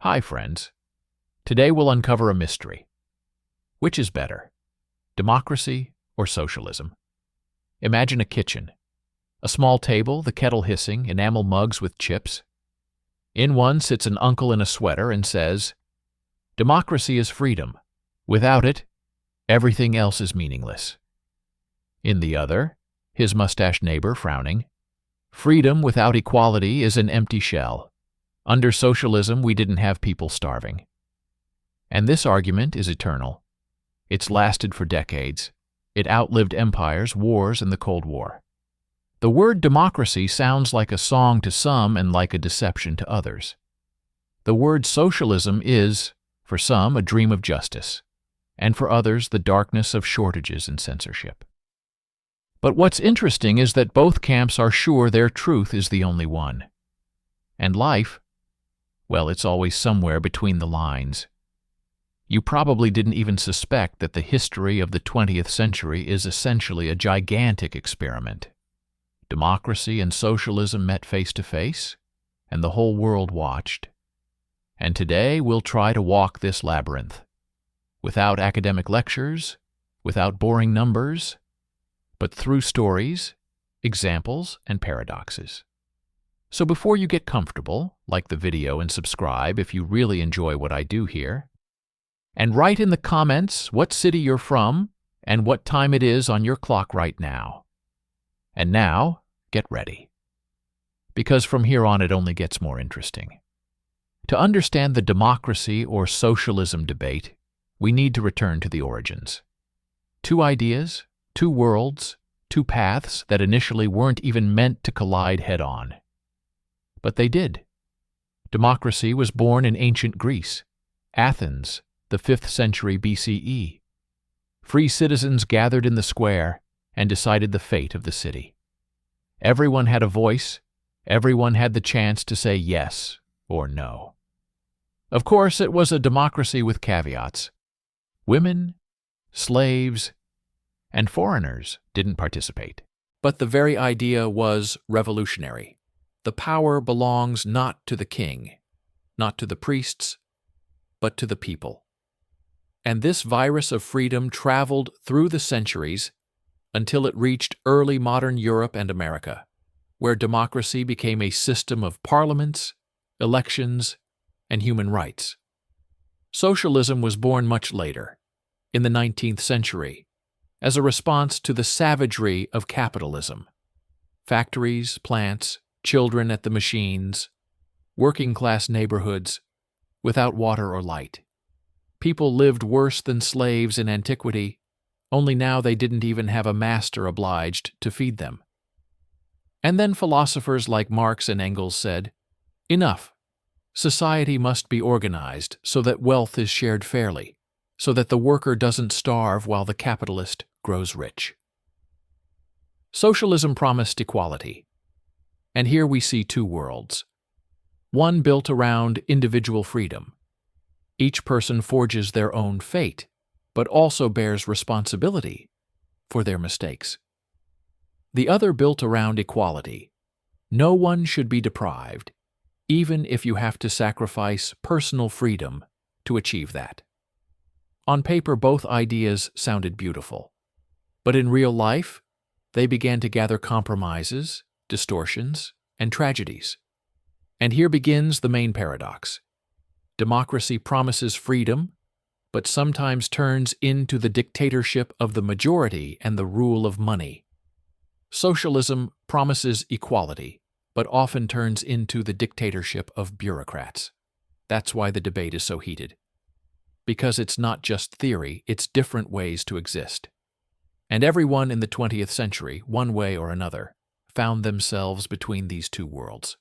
Hi, friends. Today we'll uncover a mystery. Which is better, democracy or socialism? Imagine a kitchen. A small table, the kettle hissing, enamel mugs with chips. In one sits an uncle in a sweater and says, "Democracy is freedom. Without it, everything else is meaningless." In the other, his mustached neighbor frowning, "Freedom without equality is an empty shell. Under socialism, we didn't have people starving." And this argument is eternal. It's lasted for decades. It outlived empires, wars, and the Cold War. The word democracy sounds like a song to some and like a deception to others. The word socialism is, for some, a dream of justice, and for others, the darkness of shortages and censorship. But what's interesting is that both camps are sure their truth is the only one. And life, well, it's always somewhere between the lines. You probably didn't even suspect that the history of the 20th century is essentially a gigantic experiment. Democracy and socialism met face to face, and the whole world watched. And today we'll try to walk this labyrinth, without academic lectures, without boring numbers, but through stories, examples, and paradoxes. So before you get comfortable, like the video and subscribe if you really enjoy what I do here. And write in the comments what city you're from and what time it is on your clock right now. And now, get ready. Because from here on it only gets more interesting. To understand the democracy or socialism debate, we need to return to the origins. Two ideas, two worlds, two paths that initially weren't even meant to collide head-on. But they did. Democracy was born in ancient Greece, Athens, the 5th century BCE. Free citizens gathered in the square and decided the fate of the city. Everyone had a voice, everyone had the chance to say yes or no. Of course, it was a democracy with caveats. Women, slaves, and foreigners didn't participate. But the very idea was revolutionary. The power belongs not to the king, not to the priests, but to the people. And this virus of freedom traveled through the centuries until it reached early modern Europe and America, where democracy became a system of parliaments, elections, and human rights. Socialism was born much later, in the 19th century, as a response to the savagery of capitalism. Factories, plants, children at the machines, working-class neighborhoods, without water or light. People lived worse than slaves in antiquity, only now they didn't even have a master obliged to feed them. And then philosophers like Marx and Engels said, "Enough. Society must be organized so that wealth is shared fairly, so that the worker doesn't starve while the capitalist grows rich." Socialism promised equality. And here we see two worlds. One built around individual freedom. Each person forges their own fate, but also bears responsibility for their mistakes. The other built around equality. No one should be deprived, even if you have to sacrifice personal freedom to achieve that. On paper, both ideas sounded beautiful, but in real life, they began to gather compromises, distortions, and tragedies. And here begins the main paradox. Democracy promises freedom, but sometimes turns into the dictatorship of the majority and the rule of money. Socialism promises equality, but often turns into the dictatorship of bureaucrats. That's why the debate is so heated. Because it's not just theory, it's different ways to exist. And everyone in the 20th century, one way or another, found themselves between these two worlds.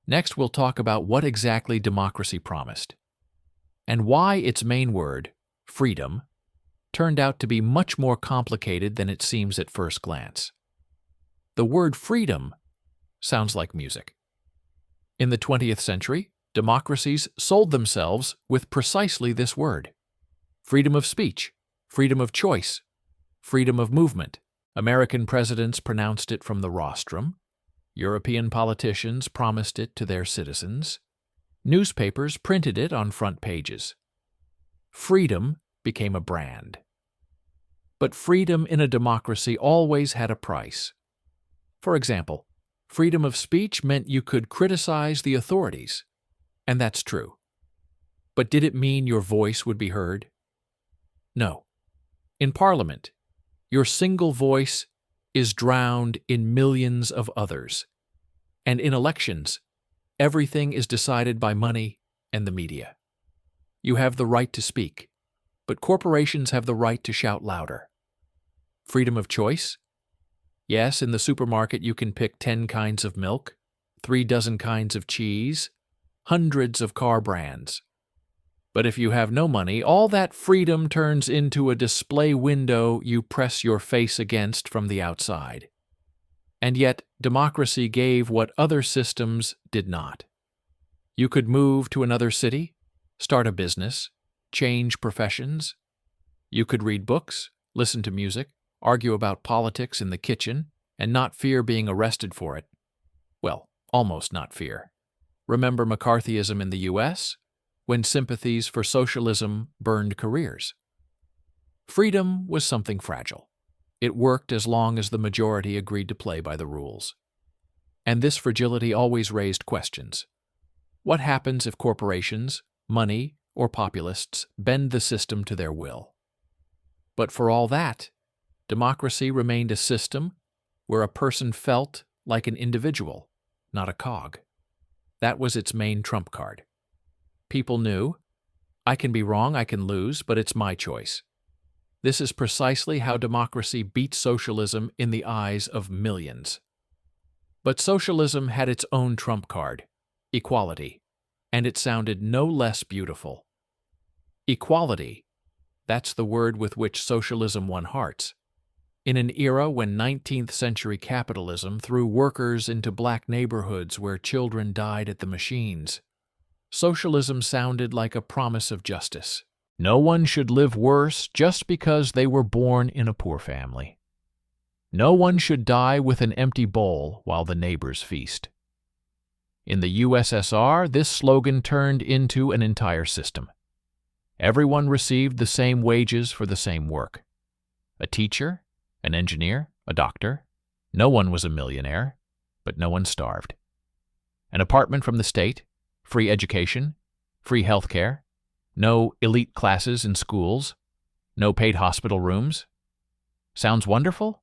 Next, we'll talk about what exactly democracy promised, and why its main word, freedom, turned out to be much more complicated than it seems at first glance. The word freedom sounds like music. In the 20th century, democracies sold themselves with precisely this word. Freedom of speech, freedom of choice, freedom of movement. American presidents pronounced it from the rostrum. European politicians promised it to their citizens. Newspapers printed it on front pages. Freedom became a brand. But freedom in a democracy always had a price. For example, freedom of speech meant you could criticize the authorities, and that's true. But did it mean your voice would be heard? No. In Parliament, your single voice is drowned in millions of others. And in elections, everything is decided by money and the media. You have the right to speak, but corporations have the right to shout louder. Freedom of choice? Yes, in the supermarket you can pick 10 kinds of milk, 3 dozen kinds of cheese, hundreds of car brands. But if you have no money, all that freedom turns into a display window you press your face against from the outside. And yet, democracy gave what other systems did not. You could move to another city, start a business, change professions. You could read books, listen to music, argue about politics in the kitchen, and not fear being arrested for it. Well, almost not fear. Remember McCarthyism in the U.S., when sympathies for socialism burned careers? Freedom was something fragile. It worked as long as the majority agreed to play by the rules. And this fragility always raised questions. What happens if corporations, money, or populists bend the system to their will? But for all that, democracy remained a system where a person felt like an individual, not a cog. That was its main trump card. People knew, I can be wrong, I can lose, but it's my choice. This is precisely how democracy beat socialism in the eyes of millions. But socialism had its own trump card, equality, and it sounded no less beautiful. Equality, that's the word with which socialism won hearts. In an era when 19th century capitalism threw workers into black neighborhoods where children died at the machines, socialism sounded like a promise of justice. No one should live worse just because they were born in a poor family. No one should die with an empty bowl while the neighbors feast. In the USSR, this slogan turned into an entire system. Everyone received the same wages for the same work. A teacher, an engineer, a doctor. No one was a millionaire, but no one starved. An apartment from the state, free education, free health care, no elite classes in schools, no paid hospital rooms. Sounds wonderful?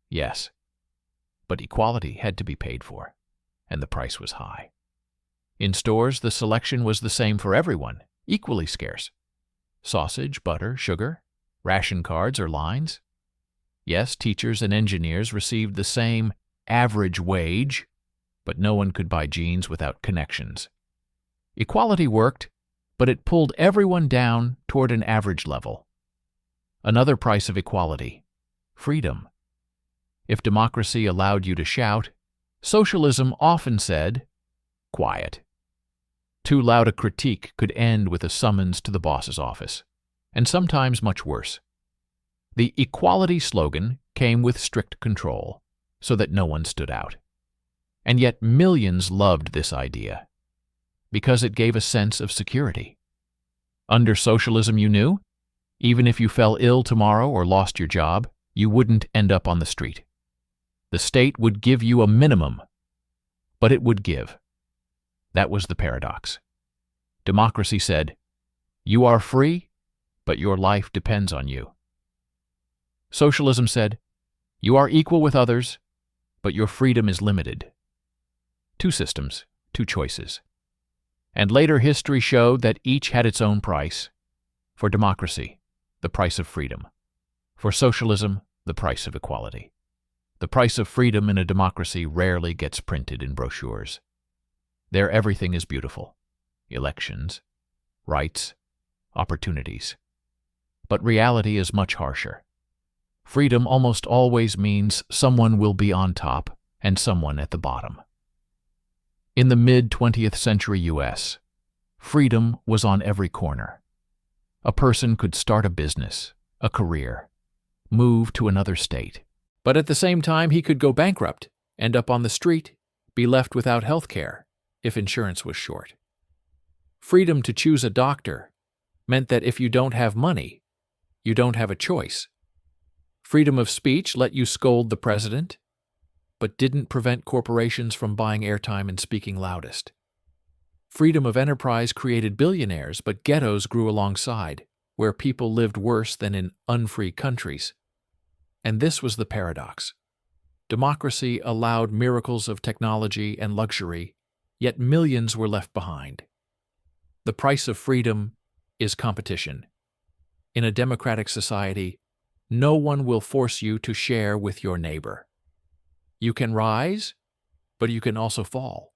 Yes. But equality had to be paid for, and the price was high. In stores, the selection was the same for everyone, equally scarce. Sausage, butter, sugar, ration cards or lines. Yes, teachers and engineers received the same average wage, but no one could buy jeans without connections. Equality worked, but it pulled everyone down toward an average level. Another price of equality: freedom. If democracy allowed you to shout, socialism often said, quiet. Too loud a critique could end with a summons to the boss's office, and sometimes much worse. The equality slogan came with strict control, so that no one stood out. And yet millions loved this idea, because it gave a sense of security. Under socialism, you knew, even if you fell ill tomorrow or lost your job, you wouldn't end up on the street. The state would give you a minimum, but it would give. That was the paradox. Democracy said, you are free, but your life depends on you. Socialism said, you are equal with others, but your freedom is limited. Two systems, two choices. And later history showed that each had its own price. For democracy, the price of freedom. For socialism, the price of equality. The price of freedom in a democracy rarely gets printed in brochures. There everything is beautiful. Elections, rights, opportunities. But reality is much harsher. Freedom almost always means someone will be on top and someone at the bottom. In the mid-20th century U.S., freedom was on every corner. A person could start a business, a career, move to another state. But at the same time, he could go bankrupt, end up on the street, be left without health care if insurance was short. Freedom to choose a doctor meant that if you don't have money, you don't have a choice. Freedom of speech let you scold the president, but didn't prevent corporations from buying airtime and speaking loudest. Freedom of enterprise created billionaires, but ghettos grew alongside, where people lived worse than in unfree countries. And this was the paradox. Democracy allowed miracles of technology and luxury, yet millions were left behind. The price of freedom is competition. In a democratic society, no one will force you to share with your neighbor. You can rise, but you can also fall.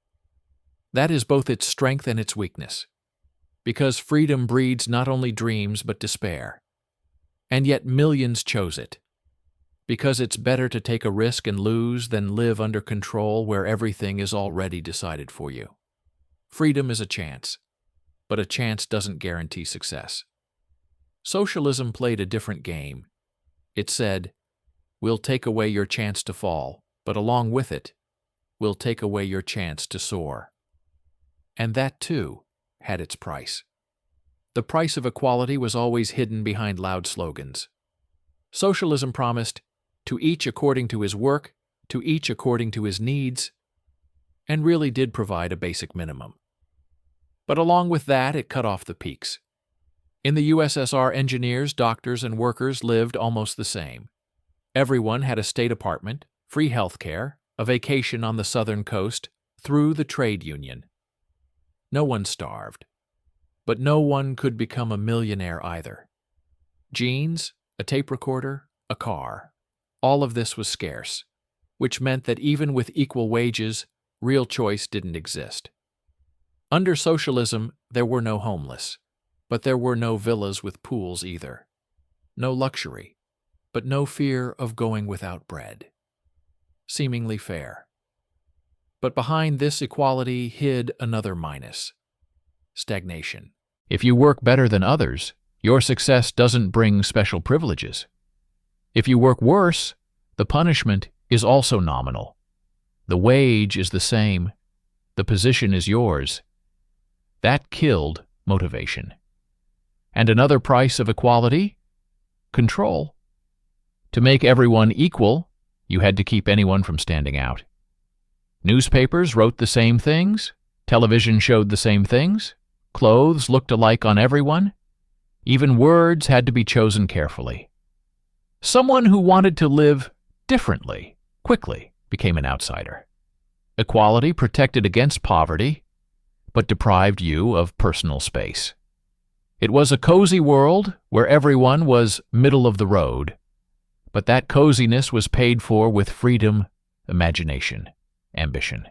That is both its strength and its weakness, because freedom breeds not only dreams but despair. And yet millions chose it, because it's better to take a risk and lose than live under control where everything is already decided for you. Freedom is a chance, but a chance doesn't guarantee success. Socialism played a different game. It said, "We'll take away your chance to fall, but along with it, we'll take away your chance to soar." And that, too, had its price. The price of equality was always hidden behind loud slogans. Socialism promised, to each according to his work, to each according to his needs, and really did provide a basic minimum. But along with that, it cut off the peaks. In the USSR, engineers, doctors, and workers lived almost the same. Everyone had a state apartment, free health care, a vacation on the southern coast, through the trade union. No one starved, but no one could become a millionaire either. Jeans, a tape recorder, a car, all of this was scarce, which meant that even with equal wages, real choice didn't exist. Under socialism, there were no homeless, but there were no villas with pools either. No luxury, but no fear of going without bread. Seemingly fair. But behind this equality hid another minus: stagnation. If you work better than others, your success doesn't bring special privileges. If you work worse, the punishment is also nominal. The wage is the same. The position is yours. That killed motivation. And another price of equality? Control. To make everyone equal, you had to keep anyone from standing out. Newspapers wrote the same things, television showed the same things, clothes looked alike on everyone. Even words had to be chosen carefully. Someone who wanted to live differently quickly became an outsider. Equality protected against poverty, but deprived you of personal space. It was a cozy world where everyone was middle of the road, but that coziness was paid for with freedom, imagination, ambition.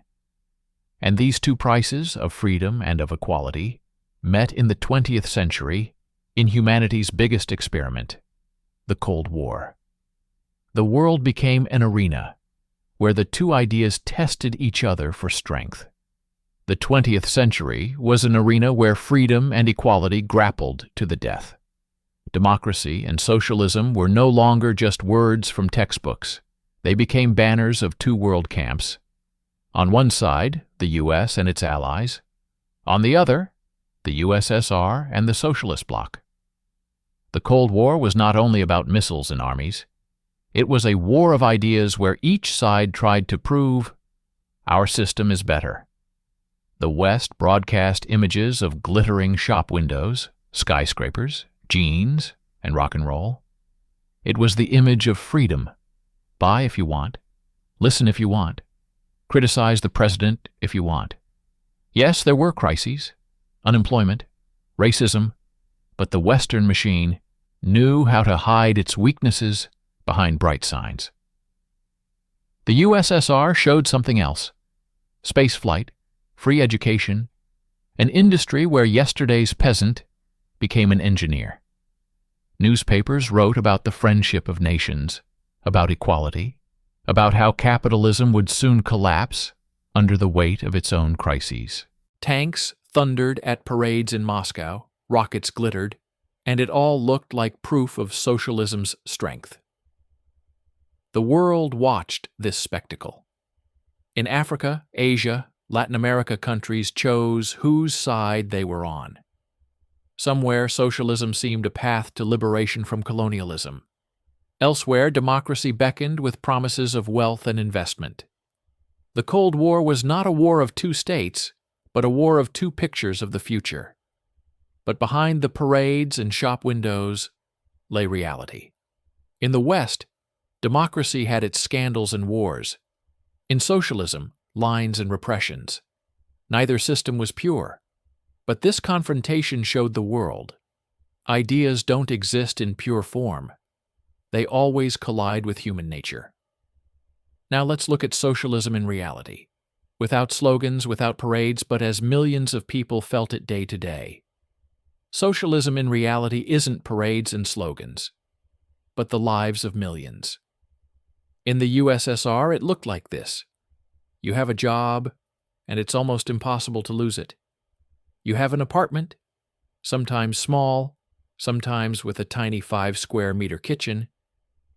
And these two prices of freedom and of equality met in the 20th century in humanity's biggest experiment, the Cold War. The world became an arena where the two ideas tested each other for strength. The 20th century was an arena where freedom and equality grappled to the death. Democracy and socialism were no longer just words from textbooks. They became banners of two world camps. On one side, the U.S. and its allies. On the other, the USSR and the Socialist bloc. The Cold War was not only about missiles and armies. It was a war of ideas where each side tried to prove, our system is better. The West broadcast images of glittering shop windows, skyscrapers, jeans, and rock and roll. It was the image of freedom. Buy if you want. Listen if you want. Criticize the president if you want. Yes, there were crises, unemployment, racism, but the Western machine knew how to hide its weaknesses behind bright signs. The USSR showed something else: space flight, free education, an industry where yesterday's peasant became an engineer. Newspapers wrote about the friendship of nations, about equality, about how capitalism would soon collapse under the weight of its own crises. Tanks thundered at parades in Moscow, rockets glittered, and it all looked like proof of socialism's strength. The world watched this spectacle. In Africa, Asia, Latin America countries chose whose side they were on. Somewhere, socialism seemed a path to liberation from colonialism. Elsewhere, democracy beckoned with promises of wealth and investment. The Cold War was not a war of two states, but a war of two pictures of the future. But behind the parades and shop windows lay reality. In the West, democracy had its scandals and wars. In socialism, lines and repressions. Neither system was pure. But this confrontation showed the world. Ideas don't exist in pure form. They always collide with human nature. Now let's look at socialism in reality. Without slogans, without parades, but as millions of people felt it day to day. Socialism in reality isn't parades and slogans, but the lives of millions. In the USSR, it looked like this. You have a job, and it's almost impossible to lose it. You have an apartment, sometimes small, sometimes with a tiny 5-square-meter kitchen,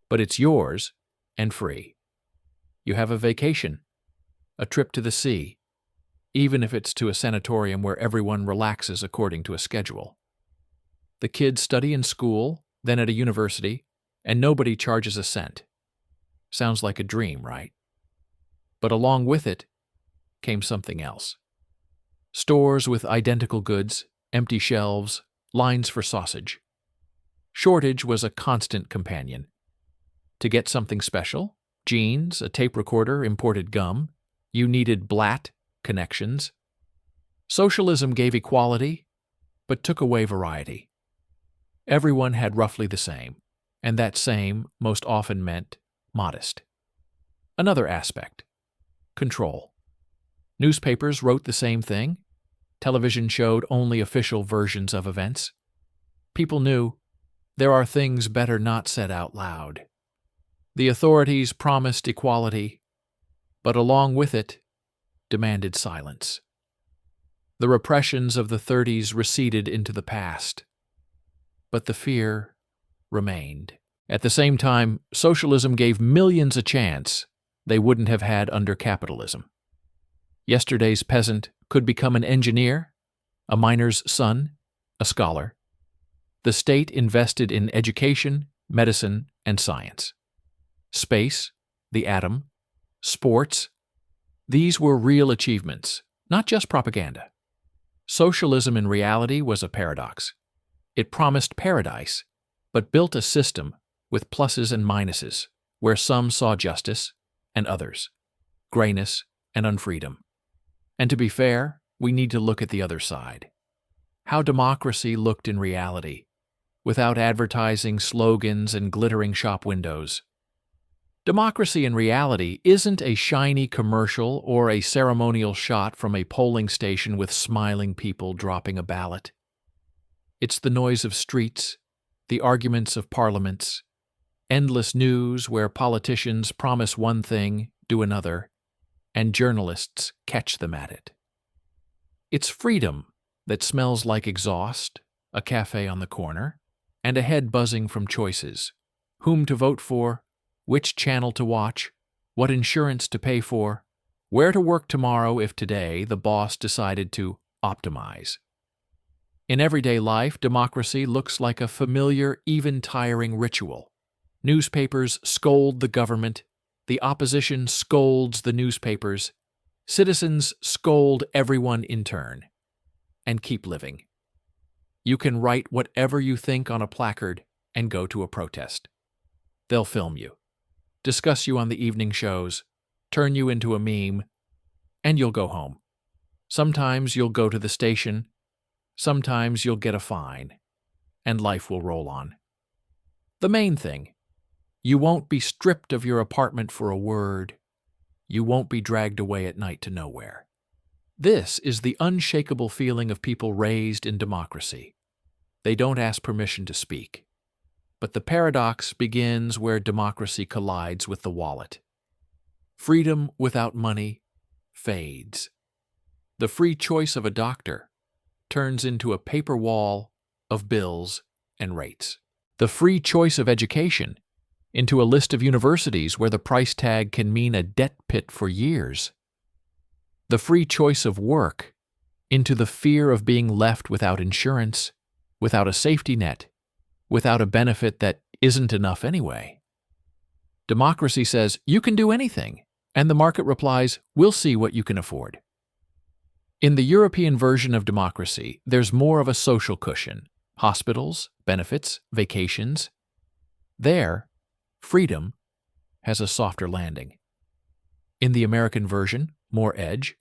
but it's yours and free. You have a vacation, a trip to the sea, even if it's to a sanatorium where everyone relaxes according to a schedule. The kids study in school, then at a university, and nobody charges a cent. Sounds like a dream, right? But along with it came something else. Stores with identical goods, empty shelves, lines for sausage. Shortage was a constant companion. To get something special, jeans, a tape recorder, imported gum, you needed blat connections. Socialism gave equality, but took away variety. Everyone had roughly the same, and that same most often meant modest. Another aspect: control. Newspapers wrote the same thing. Television showed only official versions of events. People knew there are things better not said out loud. The authorities promised equality, but along with it, demanded silence. The repressions of the 30s receded into the past, but the fear remained. At the same time, socialism gave millions a chance they wouldn't have had under capitalism. Yesterday's peasant could become an engineer, a miner's son, a scholar. The state invested in education, medicine, and science. Space, the atom, sports, these were real achievements, not just propaganda. Socialism in reality was a paradox. It promised paradise, but built a system with pluses and minuses, where some saw justice and others, grayness and unfreedom. And to be fair, we need to look at the other side. How democracy looked in reality, without advertising, slogans, and glittering shop windows. Democracy in reality isn't a shiny commercial or a ceremonial shot from a polling station with smiling people dropping a ballot. It's the noise of streets, the arguments of parliaments, endless news where politicians promise one thing, do another, and journalists catch them at it. It's freedom that smells like exhaust, a cafe on the corner, and a head buzzing from choices: whom to vote for, which channel to watch, what insurance to pay for, where to work tomorrow if today the boss decided to optimize. In everyday life, democracy looks like a familiar, even tiring ritual. Newspapers scold the government, the opposition scolds the newspapers, citizens scold everyone in turn, and keep living. You can write whatever you think on a placard and go to a protest. They'll film you, discuss you on the evening shows, turn you into a meme, and you'll go home. Sometimes you'll go to the station, sometimes you'll get a fine, and life will roll on. The main thing: you won't be stripped of your apartment for a word. You won't be dragged away at night to nowhere. This is the unshakable feeling of people raised in democracy. They don't ask permission to speak. But the paradox begins where democracy collides with the wallet. Freedom without money fades. The free choice of a doctor turns into a paper wall of bills and rates. The free choice of education into a list of universities where the price tag can mean a debt pit for years. the free choice of work, into the fear of being left without insurance, without a safety net, without a benefit that isn't enough anyway. Democracy says, you can do anything, and the market replies, we'll see what you can afford. In the European version of democracy, there's more of a social cushion: hospitals, benefits, vacations. There, freedom has a softer landing. In the American version, more edge.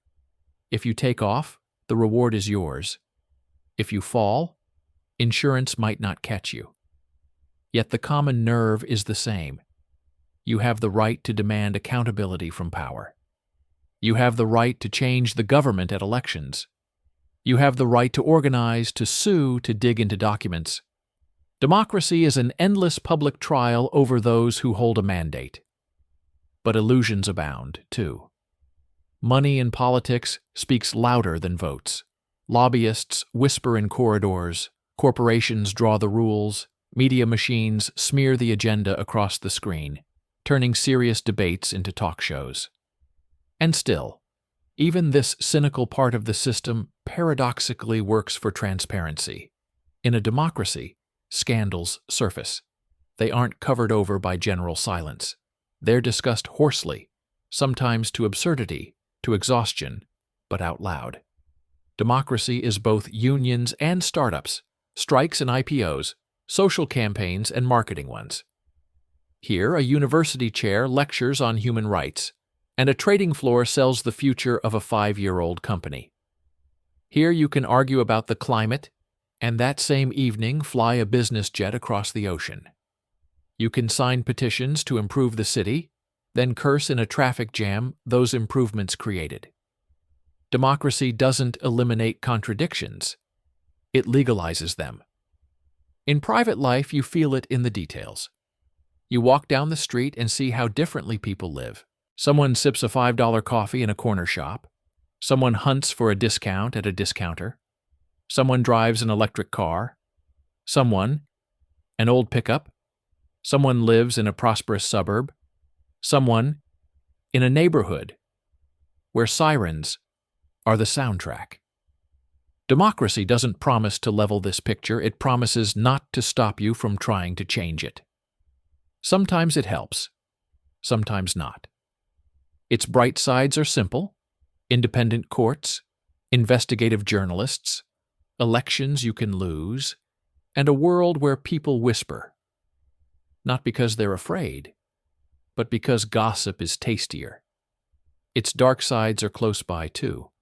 If you take off, the reward is yours. If you fall, insurance might not catch you. Yet the common nerve is the same. You have the right to demand accountability from power. You have the right to change the government at elections. You have the right to organize, to sue, to dig into documents. Democracy is an endless public trial over those who hold a mandate. But illusions abound, too. Money in politics speaks louder than votes. Lobbyists whisper in corridors, corporations draw the rules, media machines smear the agenda across the screen, turning serious debates into talk shows. And still, even this cynical part of the system paradoxically works for transparency. In a democracy, scandals surface. They aren't covered over by general silence. They're discussed hoarsely, sometimes to absurdity, to exhaustion, but out loud. Democracy is both unions and startups, strikes and IPOs, social campaigns and marketing ones. Here, a university chair lectures on human rights, and a trading floor sells the future of a 5-year-old company. Here you can argue about the climate, and that same evening fly a business jet across the ocean. You can sign petitions to improve the city, then curse in a traffic jam those improvements created. Democracy doesn't eliminate contradictions. It legalizes them. In private life, you feel it in the details. You walk down the street and see how differently people live. Someone sips a $5 coffee in a corner shop. Someone hunts for a discount at a discounter. Someone drives an electric car. Someone, an old pickup. Someone lives in a prosperous suburb. Someone, in a neighborhood where sirens are the soundtrack. Democracy doesn't promise to level this picture. It promises not to stop you from trying to change it. Sometimes it helps, sometimes not. Its bright sides are simple: independent courts, investigative journalists, elections you can lose, and a world where people whisper. Not because they're afraid, but because gossip is tastier. Its dark sides are close by, too.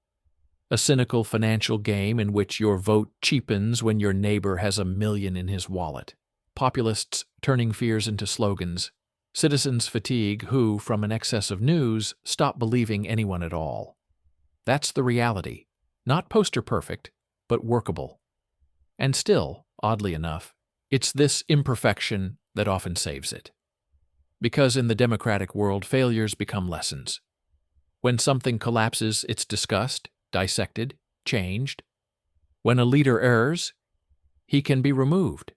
A cynical financial game in which your vote cheapens when your neighbor has $1 million in his wallet. Populists turning fears into slogans. Citizens fatigue who, from an excess of news, stop believing anyone at all. That's the reality. Not poster perfect, but workable. And still, oddly enough, it's this imperfection that often saves it. Because in the democratic world, failures become lessons. When something collapses, it's discussed, dissected, changed. When a leader errs, he can be removed.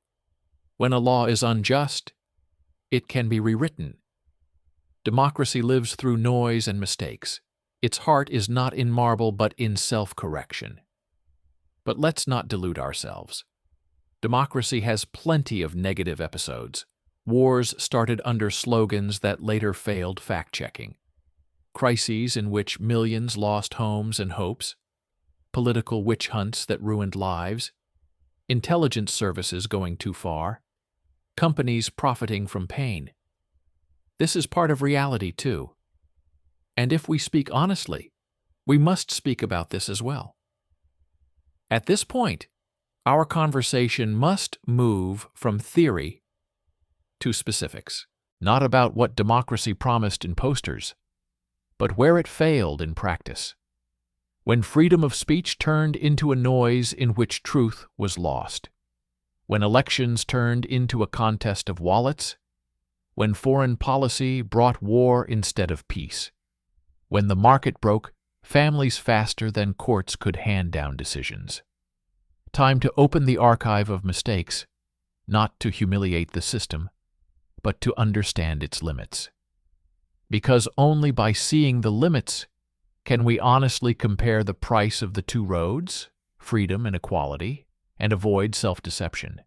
When a law is unjust, it can be rewritten. Democracy lives through noise and mistakes. Its heart is not in marble but in self-correction. But let's not delude ourselves. Democracy has plenty of negative episodes. Wars started under slogans that later failed fact-checking. Crises in which millions lost homes and hopes. Political witch hunts that ruined lives. Intelligence services going too far. Companies profiting from pain. This is part of reality, too. And if we speak honestly, we must speak about this as well. At this point, our conversation must move from theory to specifics, not about what democracy promised in posters, but where it failed in practice, when freedom of speech turned into a noise in which truth was lost, when elections turned into a contest of wallets, when foreign policy brought war instead of peace, when the market broke families faster than courts could hand down decisions. Time to open the archive of mistakes, not to humiliate the system, but to understand its limits. Because only by seeing the limits Can we honestly compare the price of the two roads, freedom and equality, and avoid self-deception?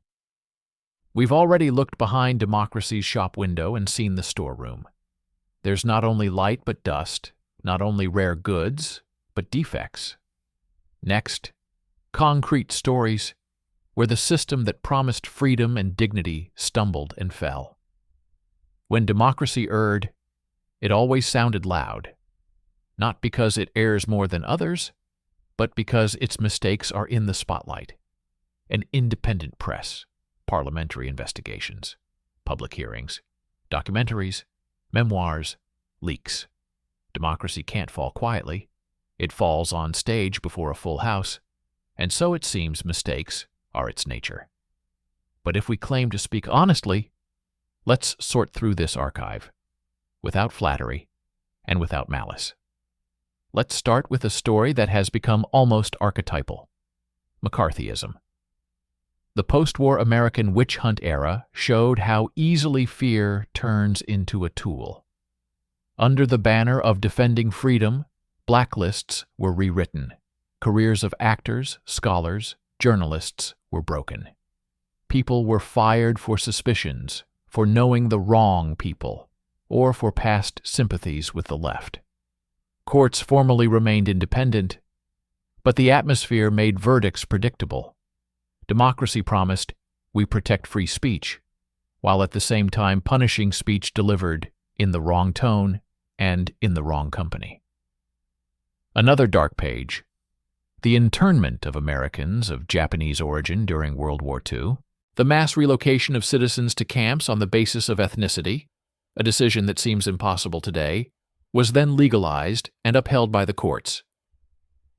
We've already looked behind democracy's shop window and seen the storeroom. There's not only light but dust, not only rare goods, but defects. Next, concrete stories where the system that promised freedom and dignity stumbled and fell. When democracy erred, it always sounded loud, not because it errs more than others, but because its mistakes are in the spotlight. An independent press, parliamentary investigations, public hearings, documentaries, memoirs, leaks. Democracy can't fall quietly. It falls on stage before a full house, and so it seems mistakes are its nature. But if we claim to speak honestly, let's sort through this archive, without flattery and without malice. Let's start with a story that has become almost archetypal: McCarthyism. The post-war American witch hunt era showed how easily fear turns into a tool. Under the banner of defending freedom, blacklists were rewritten. Careers of actors, scholars, journalists were broken. People were fired for suspicions, for knowing the wrong people, or for past sympathies with the left. Courts formally remained independent, but the atmosphere made verdicts predictable. Democracy promised, "We protect free speech," while at the same time punishing speech delivered in the wrong tone and in the wrong company. Another dark page: the internment of Americans of Japanese origin during World War II, the mass relocation of citizens to camps on the basis of ethnicity, a decision that seems impossible today, was then legalized and upheld by the courts.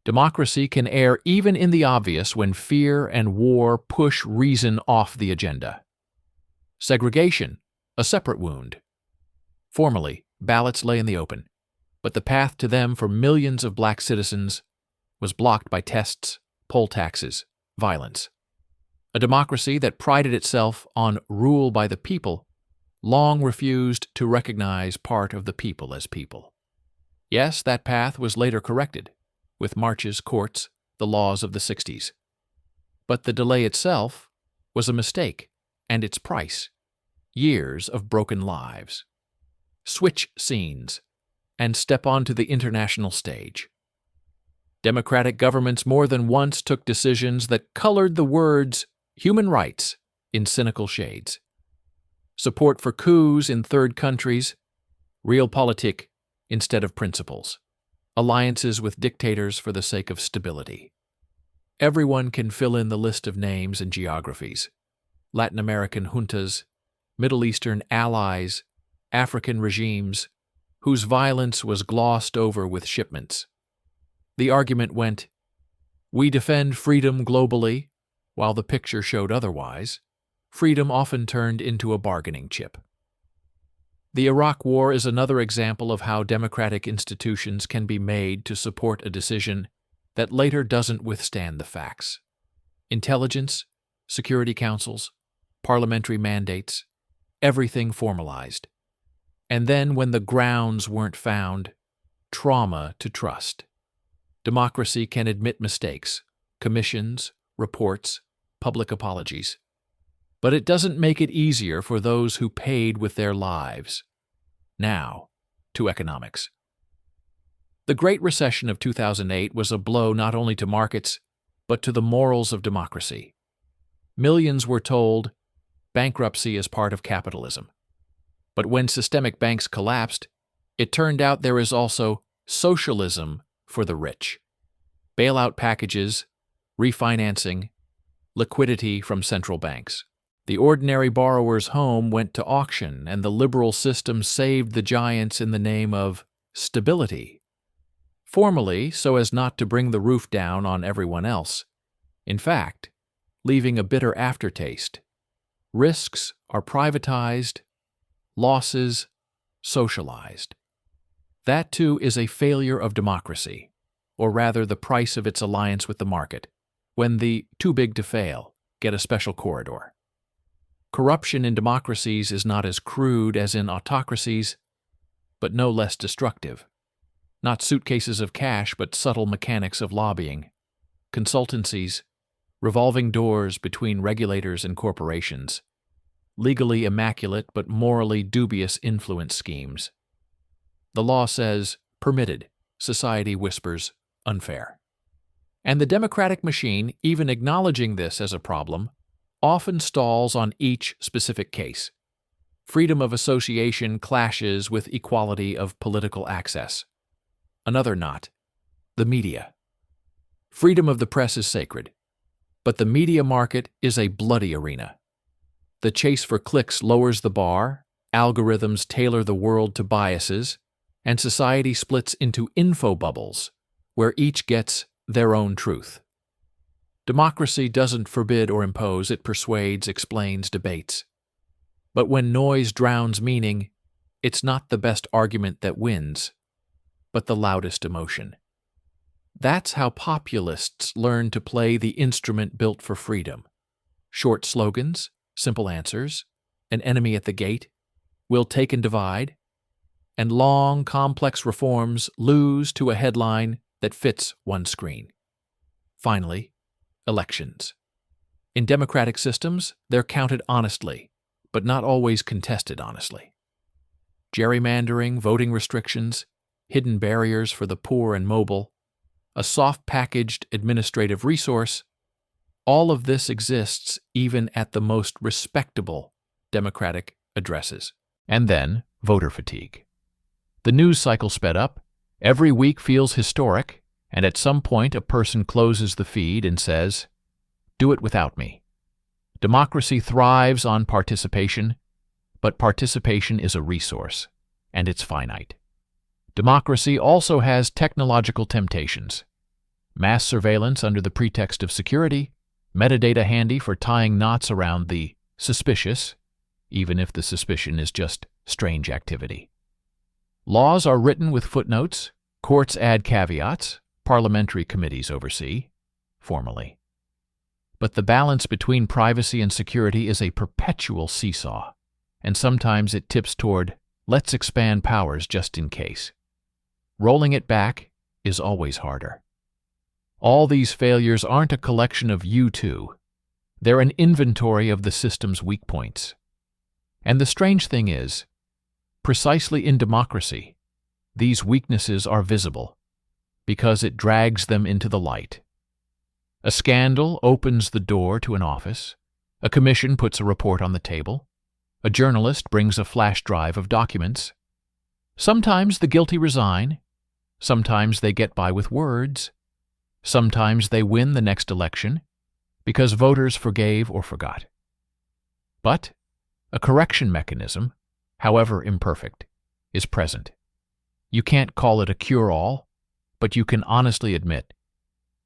Democracy can err even in the obvious when fear and war push reason off the agenda. Segregation, a separate wound. Formally, ballots lay in the open, but the path to them for millions of black citizens was blocked by tests, poll taxes, violence. A democracy that prided itself on rule by the people long refused to recognize part of the people as people. Yes, that path was later corrected, with marches, courts, the laws of the 60s. But the delay itself was a mistake, and its price: years of broken lives. Switch scenes and step onto the international stage. Democratic governments more than once took decisions that colored the words human rights in cynical shades. Support for coups in third countries, realpolitik instead of principles. Alliances with dictators for the sake of stability. Everyone can fill in the list of names and geographies: Latin American juntas, Middle Eastern allies, African regimes, whose violence was glossed over with shipments. The argument went, we defend freedom globally, while the picture showed otherwise. Freedom often turned into a bargaining chip. The Iraq War is another example of how democratic institutions can be made to support a decision that later doesn't withstand the facts. Intelligence, security councils, parliamentary mandates, everything formalized. And then when the grounds weren't found, trauma to trust. Democracy can admit mistakes, commissions, reports, public apologies. But it doesn't make it easier for those who paid with their lives. Now, to economics. The Great Recession of 2008 was a blow not only to markets, but to the morals of democracy. Millions were told, bankruptcy is part of capitalism. But when systemic banks collapsed, it turned out there is also socialism for the rich. Bailout packages, refinancing, liquidity from central banks. The ordinary borrower's home went to auction, and the liberal system saved the giants in the name of stability. Formally, so as not to bring the roof down on everyone else. In fact, leaving a bitter aftertaste. Risks are privatized, losses socialized. That too is a failure of democracy, or rather the price of its alliance with the market, when the too big to fail get a special corridor. Corruption in democracies is not as crude as in autocracies, but no less destructive. Not suitcases of cash, but subtle mechanics of lobbying, consultancies, revolving doors between regulators and corporations, legally immaculate but morally dubious influence schemes. The law says, permitted. Society whispers, unfair. And the democratic machine, even acknowledging this as a problem, often stalls on each specific case. Freedom of association clashes with equality of political access. Another knot, the media. Freedom of the press is sacred, but the media market is a bloody arena. The chase for clicks lowers the bar, algorithms tailor the world to biases, and society splits into info bubbles, where each gets their own truth. Democracy doesn't forbid or impose, it persuades, explains, debates. But when noise drowns meaning, it's not the best argument that wins, but the loudest emotion. That's how populists learn to play the instrument built for freedom. Short slogans, simple answers, an enemy at the gate, we'll take and divide, and long, complex reforms lose to a headline that fits one screen. Finally, elections. In democratic systems, they're counted honestly, but not always contested honestly. Gerrymandering, voting restrictions, hidden barriers for the poor and mobile, a soft-packaged administrative resource, all of this exists even at the most respectable democratic addresses. And then, voter fatigue. The news cycle sped up, every week feels historic, and at some point a person closes the feed and says, "Do it without me." Democracy thrives on participation, but participation is a resource, and it's finite. Democracy also has technological temptations. Mass surveillance under the pretext of security, metadata handy for tying knots around the suspicious, even if the suspicion is just strange activity. Laws are written with footnotes, courts add caveats, parliamentary committees oversee, formally. But the balance between privacy and security is a perpetual seesaw, and sometimes it tips toward, let's expand powers just in case. Rolling it back is always harder. All these failures aren't a collection of you two. They're an inventory of the system's weak points. And the strange thing is, precisely in democracy, these weaknesses are visible, because it drags them into the light. A scandal opens the door to an office, a commission puts a report on the table, a journalist brings a flash drive of documents. Sometimes the guilty resign, sometimes they get by with words, sometimes they win the next election, because voters forgave or forgot. But a correction mechanism, however imperfect, is present. You can't call it a cure-all, but you can honestly admit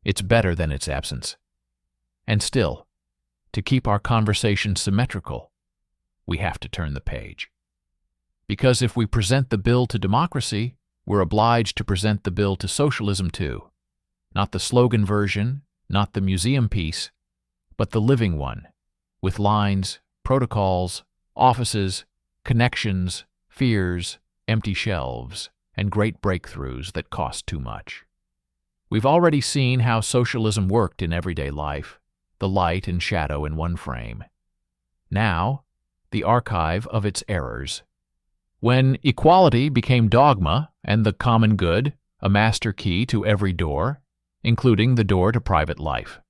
it's better than its absence. And still, to keep our conversation symmetrical, we have to turn the page. Because if we present the bill to democracy, we're obliged to present the bill to socialism too. Not the slogan version, not the museum piece, but the living one, with lines, protocols, offices, connections, fears, empty shelves, and great breakthroughs that cost too much. We've already seen how socialism worked in everyday life, the light and shadow in one frame. Now, the archive of its errors. When equality became dogma and the common good a master key to every door, including the door to private life.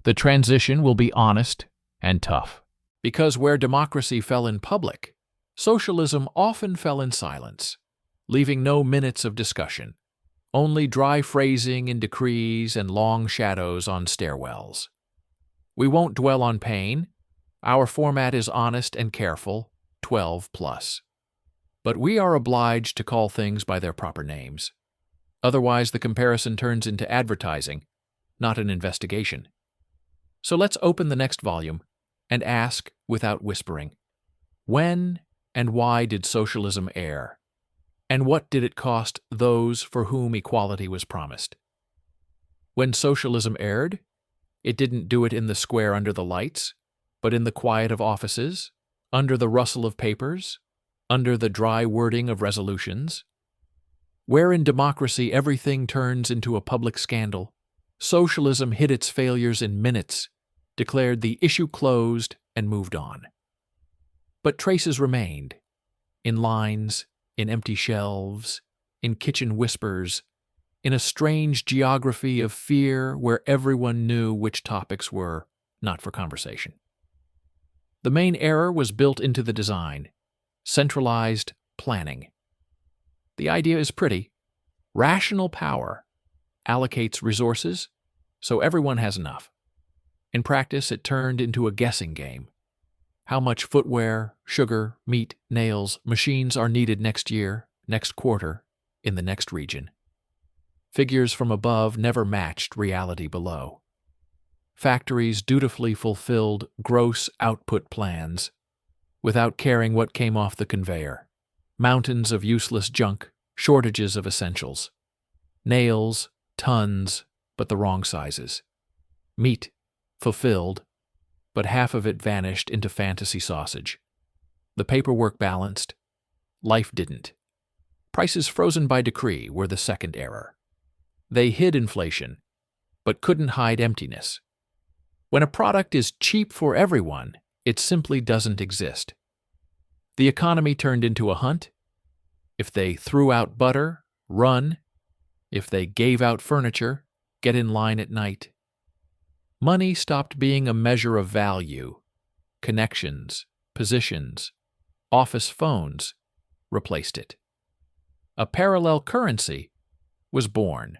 The transition will be honest and tough, because where democracy fell in public, socialism often fell in silence, leaving no minutes of discussion, only dry phrasing in decrees and long shadows on stairwells. We won't dwell on pain. Our format is honest and careful, 12+. But we are obliged to call things by their proper names. Otherwise, the comparison turns into advertising, not an investigation. So let's open the next volume and ask, without whispering, when and why did socialism err? And what did it cost those for whom equality was promised? When socialism erred, it didn't do it in the square under the lights, but in the quiet of offices, under the rustle of papers, under the dry wording of resolutions. Where in democracy everything turns into a public scandal, socialism hid its failures in minutes, declared the issue closed, and moved on. But traces remained, in lines, in empty shelves, in kitchen whispers, in a strange geography of fear where everyone knew which topics were not for conversation. The main error was built into the design: centralized planning. The idea is pretty. Rational power allocates resources, so everyone has enough. In practice, it turned into a guessing game. How much footwear, sugar, meat, nails, machines are needed next year, next quarter, in the next region? Figures from above never matched reality below. Factories dutifully fulfilled gross output plans without caring what came off the conveyor. Mountains of useless junk, shortages of essentials. Nails, tons, but the wrong sizes. Meat, fulfilled, but half of it vanished into fantasy sausage. The paperwork balanced. Life didn't. Prices frozen by decree were the second error. They hid inflation, but couldn't hide emptiness. When a product is cheap for everyone, it simply doesn't exist. The economy turned into a hunt. If they threw out butter, run. If they gave out furniture, get in line at night. Money stopped being a measure of value. Connections, positions, office phones replaced it. A parallel currency was born.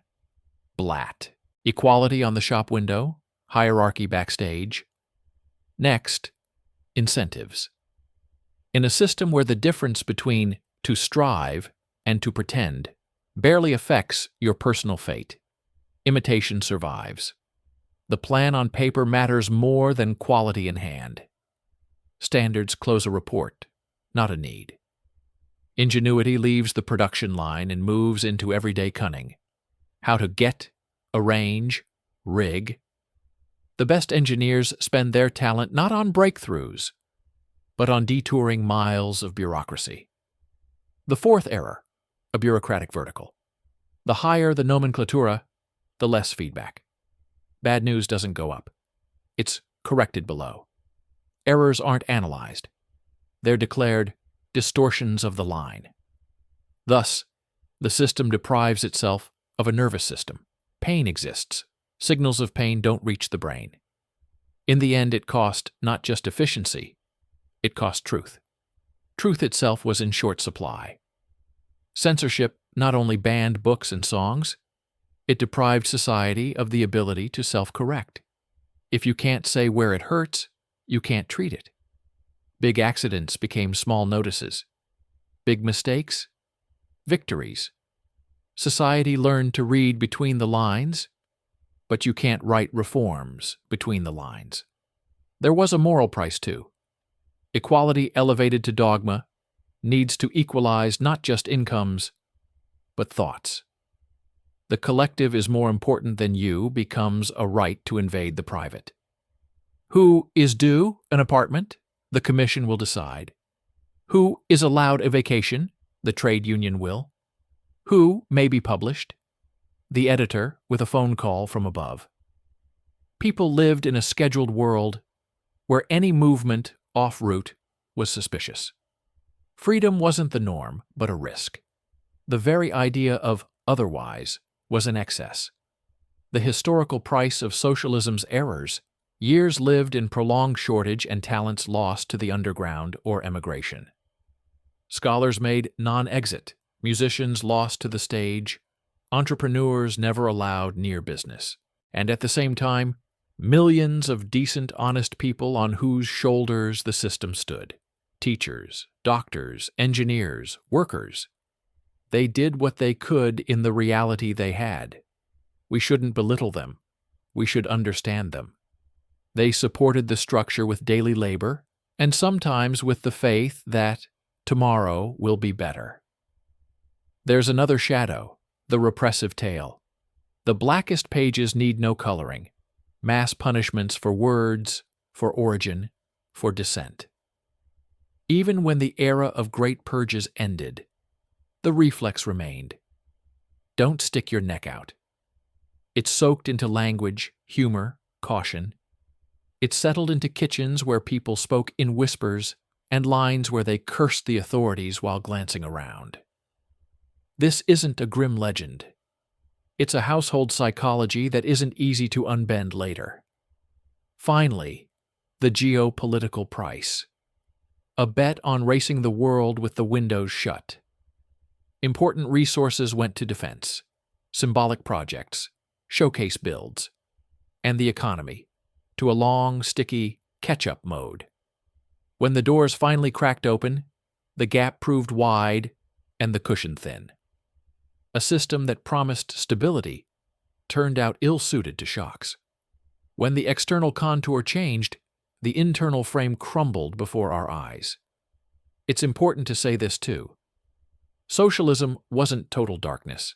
Blat. Equality on the shop window, hierarchy backstage. Next, incentives. In a system where the difference between to strive and to pretend barely affects your personal fate, imitation survives. The plan on paper matters more than quality in hand. Standards close a report, not a need. Ingenuity leaves the production line and moves into everyday cunning. How to get, arrange, rig. The best engineers spend their talent not on breakthroughs, but on detouring miles of bureaucracy. The fourth error, a bureaucratic vertical. The higher the nomenclatura, the less feedback. Bad news doesn't go up. It's corrected below. Errors aren't analyzed. They're declared distortions of the line. Thus, the system deprives itself of a nervous system. Pain exists. Signals of pain don't reach the brain. In the end, it cost not just efficiency, it cost truth. Truth itself was in short supply. Censorship not only banned books and songs, it deprived society of the ability to self-correct. If you can't say where it hurts, you can't treat it. Big accidents became small notices. Big mistakes, victories. Society learned to read between the lines, but you can't write reforms between the lines. There was a moral price too. Equality elevated to dogma needs to equalize not just incomes, but thoughts. The collective is more important than you becomes a right to invade the private. Who is due an apartment? The commission will decide. Who is allowed a vacation? The trade union will. Who may be published? The editor with a phone call from above. People lived in a scheduled world where any movement off route was suspicious. Freedom wasn't the norm, but a risk. The very idea of otherwise was an excess. The historical price of socialism's errors: years lived in prolonged shortage and talents lost to the underground or emigration. Scholars made non-exit, musicians lost to the stage, entrepreneurs never allowed near business, and at the same time, millions of decent, honest people on whose shoulders the system stood. Teachers, doctors, engineers, workers. They did what they could in the reality they had. We shouldn't belittle them. We should understand them. They supported the structure with daily labor, and sometimes with the faith that tomorrow will be better. There's another shadow, the repressive tale. The blackest pages need no coloring. Mass punishments for words, for origin, for dissent. Even when the era of great purges ended, the reflex remained. Don't stick your neck out. It's soaked into language, humor, caution. It's settled into kitchens where people spoke in whispers and lines where they cursed the authorities while glancing around. This isn't a grim legend. It's a household psychology that isn't easy to unbend later. Finally, the geopolitical price. A bet on racing the world with the windows shut. Important resources went to defense, symbolic projects, showcase builds, and the economy to a long, sticky catch-up mode. When the doors finally cracked open, the gap proved wide and the cushion thin. A system that promised stability turned out ill-suited to shocks. When the external contour changed, the internal frame crumbled before our eyes. It's important to say this too. Socialism wasn't total darkness.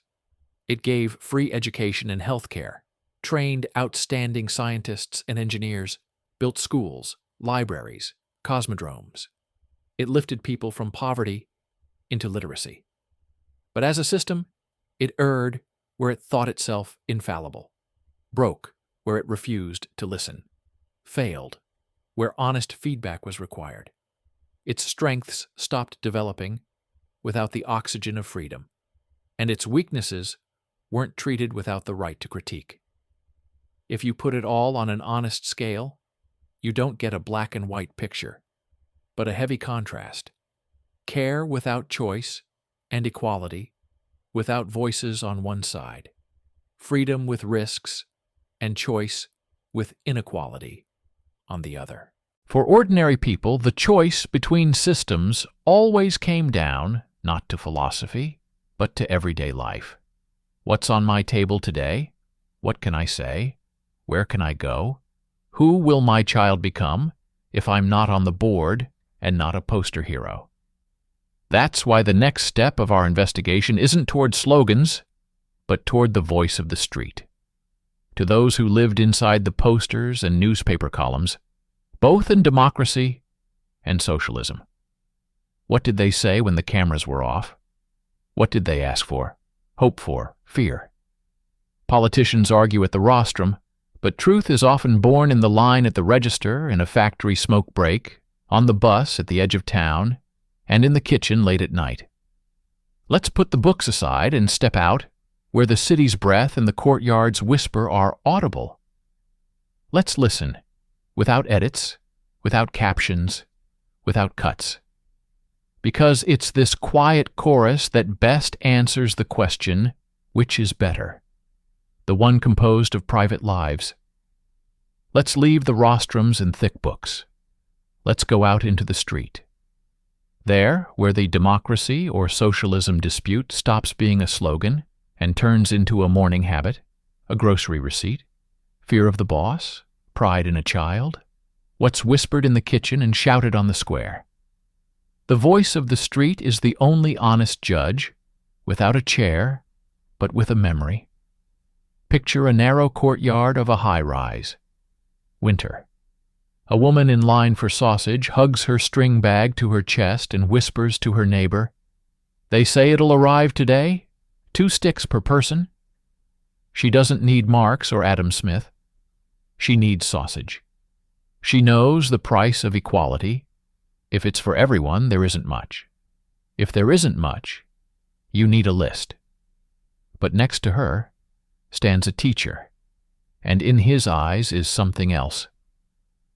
It gave free education and healthcare, trained outstanding scientists and engineers, built schools, libraries, cosmodromes. It lifted people from poverty into literacy. But as a system, it erred where it thought itself infallible, broke where it refused to listen, failed where honest feedback was required. Its strengths stopped developing without the oxygen of freedom, and its weaknesses weren't treated without the right to critique. If you put it all on an honest scale, you don't get a black and white picture, but a heavy contrast. Care without choice and equality, without voices on one side. Freedom with risks and choice with inequality on the other. For ordinary people, the choice between systems always came down, not to philosophy, but to everyday life. What's on my table today? What can I say? Where can I go? Who will my child become if I'm not on the board and not a poster hero? That's why the next step of our investigation isn't toward slogans, but toward the voice of the street. To those who lived inside the posters and newspaper columns, both in democracy and socialism. What did they say when the cameras were off? What did they ask for, hope for, fear? Politicians argue at the rostrum, but truth is often born in the line at the register, in a factory smoke break, on the bus at the edge of town, and in the kitchen late at night. Let's put the books aside and step out where the city's breath and the courtyard's whisper are audible. Let's listen, without edits, without captions, without cuts. Because it's this quiet chorus that best answers the question, which is better? The one composed of private lives. Let's leave the rostrums and thick books. Let's go out into the street. There, where the democracy or socialism dispute stops being a slogan and turns into a morning habit, a grocery receipt, fear of the boss, pride in a child, what's whispered in the kitchen and shouted on the square. The voice of the street is the only honest judge, without a chair, but with a memory. Picture a narrow courtyard of a high-rise. Winter. A woman in line for sausage hugs her string bag to her chest and whispers to her neighbor, "They say it'll arrive today? 2 sticks per person." She doesn't need Marx or Adam Smith. She needs sausage. She knows the price of equality. If it's for everyone, there isn't much. If there isn't much, you need a list. But next to her stands a teacher, and in his eyes is something else.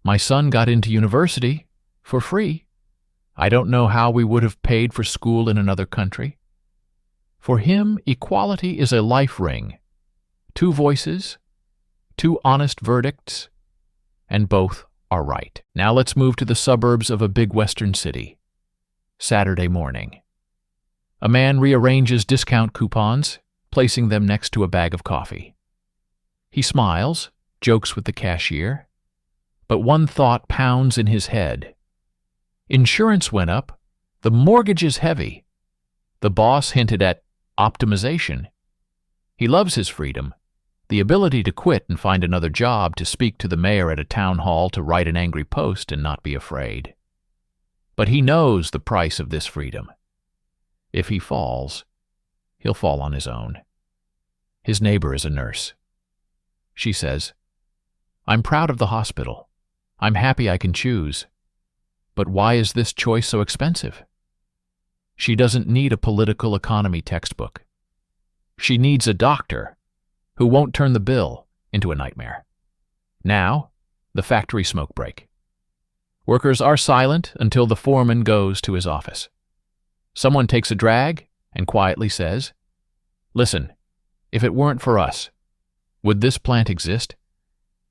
My son got into university for free. I don't know how we would have paid for school in another country. For him, equality is a life ring. 2 voices, 2 honest verdicts, and both are right. Now let's move to the suburbs of a big western city. Saturday morning. A man rearranges discount coupons, placing them next to a bag of coffee. He smiles, jokes with the cashier, but one thought pounds in his head. Insurance went up, the mortgage is heavy. The boss hinted at optimization. He loves his freedom, the ability to quit and find another job, to speak to the mayor at a town hall, to write an angry post and not be afraid. But he knows the price of this freedom. If he falls, he'll fall on his own. His neighbor is a nurse. She says, "I'm proud of the hospital. I'm happy I can choose. But why is this choice so expensive?" She doesn't need a political economy textbook. She needs a doctor who won't turn the bill into a nightmare. Now, the factory smoke break. Workers are silent until the foreman goes to his office. Someone takes a drag and quietly says, "Listen, if it weren't for us, would this plant exist?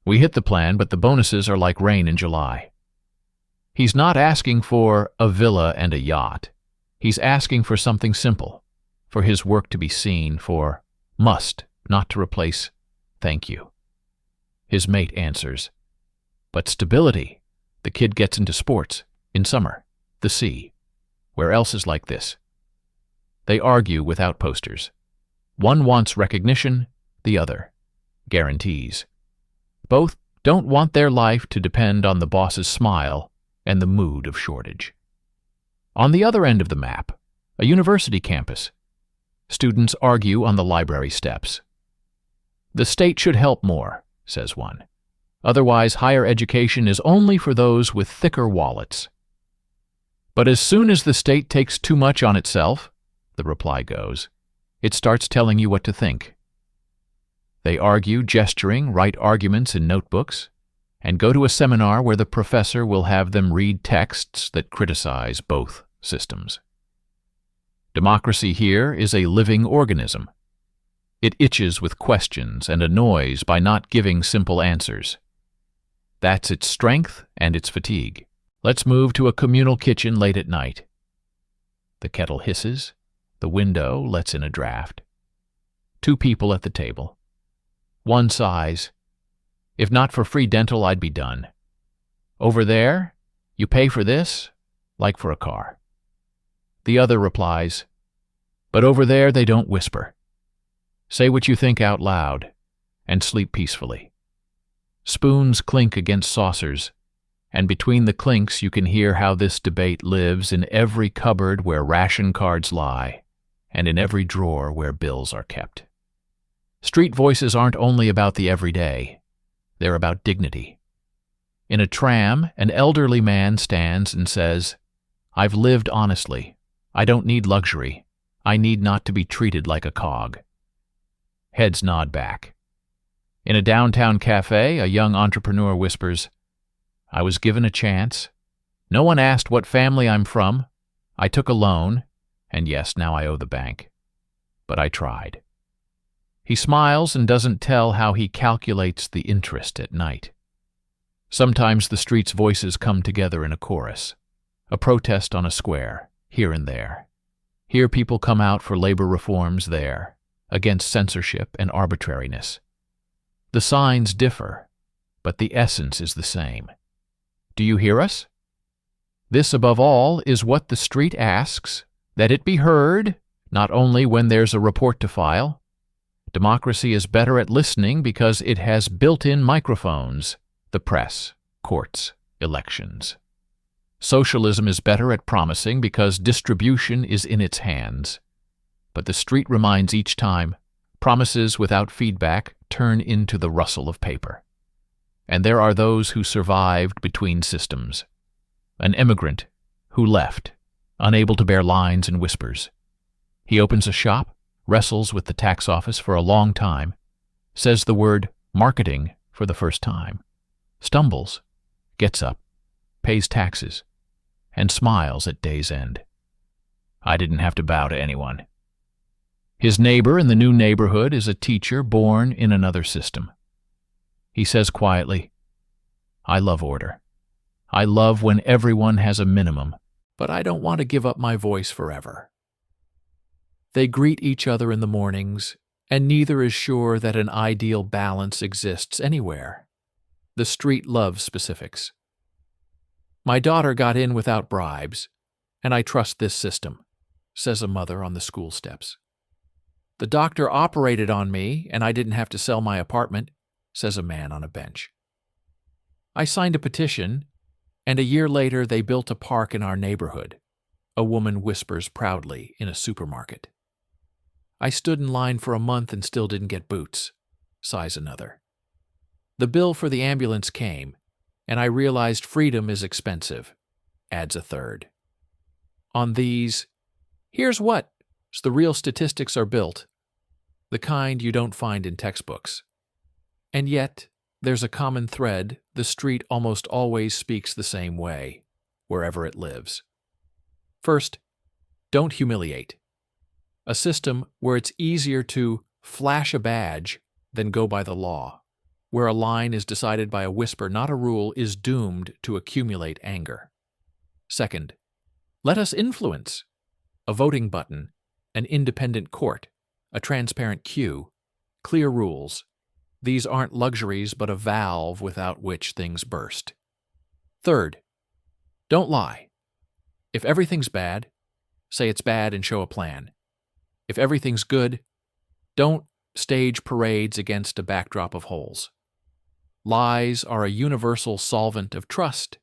We hit the plan, but the bonuses are like rain in July." He's not asking for a villa and a yacht. He's asking for something simple, for his work to be seen, for must, not to replace thank you. His mate answers, "But stability. The kid gets into sports, in summer, the sea. Where else is like this?" They argue without posters. One wants recognition, the other guarantees. Both don't want their life to depend on the boss's smile and the mood of shortage. On the other end of the map, a university campus. Students argue on the library steps. "The state should help more," says one. "Otherwise, higher education is only for those with thicker wallets." "But as soon as the state takes too much on itself," the reply goes, "it starts telling you what to think." They argue, gesturing, write arguments in notebooks, and go to a seminar where the professor will have them read texts that criticize both systems. Democracy here is a living organism. It itches with questions and annoys by not giving simple answers. That's its strength and its fatigue. Let's move to a communal kitchen late at night. The kettle hisses, the window lets in a draft. 2 people at the table. One sighs, "If not for free dental, I'd be done. Over there, you pay for this, like for a car." The other replies, "But over there they don't whisper. Say what you think out loud, and sleep peacefully." Spoons clink against saucers, and between the clinks you can hear how this debate lives in every cupboard where ration cards lie, and in every drawer where bills are kept. Street voices aren't only about the everyday, they're about dignity. In a tram, an elderly man stands and says, "I've lived honestly. I don't need luxury. I need not to be treated like a cog." Heads nod back. In a downtown cafe, a young entrepreneur whispers, "I was given a chance. No one asked what family I'm from. I took a loan, and yes, now I owe the bank. But I tried." He smiles and doesn't tell how he calculates the interest at night. Sometimes the street's voices come together in a chorus, a protest on a square, here and there. Here people come out for labor reforms, there, against censorship and arbitrariness. The signs differ, but the essence is the same. Do you hear us? This, above all, is what the street asks, that it be heard, not only when there's a report to file. Democracy is better at listening because it has built-in microphones, the press, courts, elections. Socialism is better at promising because distribution is in its hands. But the street reminds each time, promises without feedback turn into the rustle of paper. And there are those who survived between systems. An immigrant who left, unable to bear lines and whispers. He opens a shop, wrestles with the tax office for a long time, says the word marketing for the first time, stumbles, gets up, pays taxes, and smiles at day's end. I didn't have to bow to anyone. His neighbor in the new neighborhood is a teacher born in another system. He says quietly, "I love order. I love when everyone has a minimum, but I don't want to give up my voice forever." They greet each other in the mornings, and neither is sure that an ideal balance exists anywhere. The street loves specifics. "My daughter got in without bribes, and I trust this system," says a mother on the school steps. "The doctor operated on me, and I didn't have to sell my apartment," says a man on a bench. "I signed a petition, and a year later they built a park in our neighborhood," a woman whispers proudly in a supermarket. I stood in line for a month and still didn't get boots, sighs another. The bill for the ambulance came, and I realized freedom is expensive, adds a third. On these, here's what the real statistics are built, the kind you don't find in textbooks. And yet, there's a common thread: the street almost always speaks the same way, wherever it lives. First, don't humiliate. A system where it's easier to flash a badge than go by the law, where a line is decided by a whisper, not a rule, is doomed to accumulate anger. Second, let us influence. A voting button, an independent court, a transparent queue, clear rules. These aren't luxuries, but a valve without which things burst. Third, don't lie. If everything's bad, say it's bad and show a plan. If everything's good, don't stage parades against a backdrop of holes. Lies are a universal solvent of trust,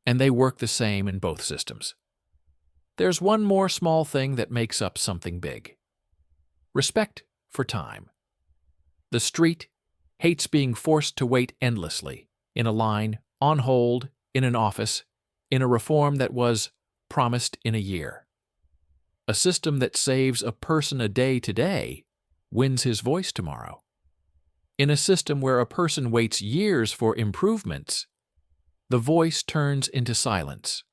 and they work the same in both systems. There's one more small thing that makes up something big: respect for time. The street hates being forced to wait endlessly, in a line, on hold, in an office, in a reform that was promised in a year. A system that saves a person a day today wins his voice tomorrow. In a system where a person waits years for improvements, the voice turns into silence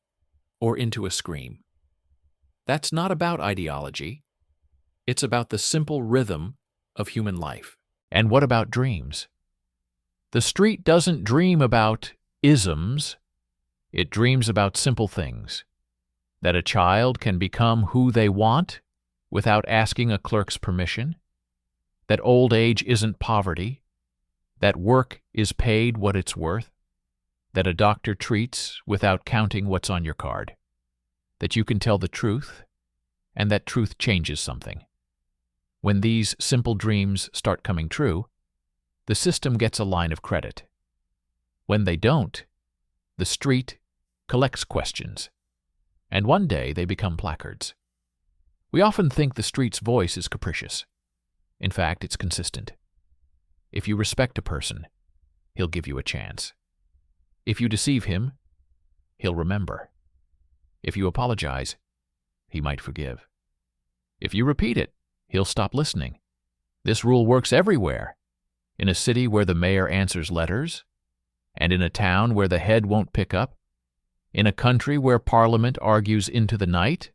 or into a scream. That's not about ideology. It's about the simple rhythm of human life. And what about dreams? The street doesn't dream about isms. It dreams about simple things. That a child can become who they want without asking a clerk's permission. That old age isn't poverty. That work is paid what it's worth. That a doctor treats without counting what's on your card. That you can tell the truth, and that truth changes something. When these simple dreams start coming true, the system gets a line of credit. When they don't, the street collects questions, and one day they become placards. We often think the street's voice is capricious. In fact, it's consistent. If you respect a person, he'll give you a chance. If you deceive him, he'll remember. If you apologize, he might forgive. If you repeat it, he'll stop listening. This rule works everywhere. In a city where the mayor answers letters, and in a town where the head won't pick up, in a country where Parliament argues into the night,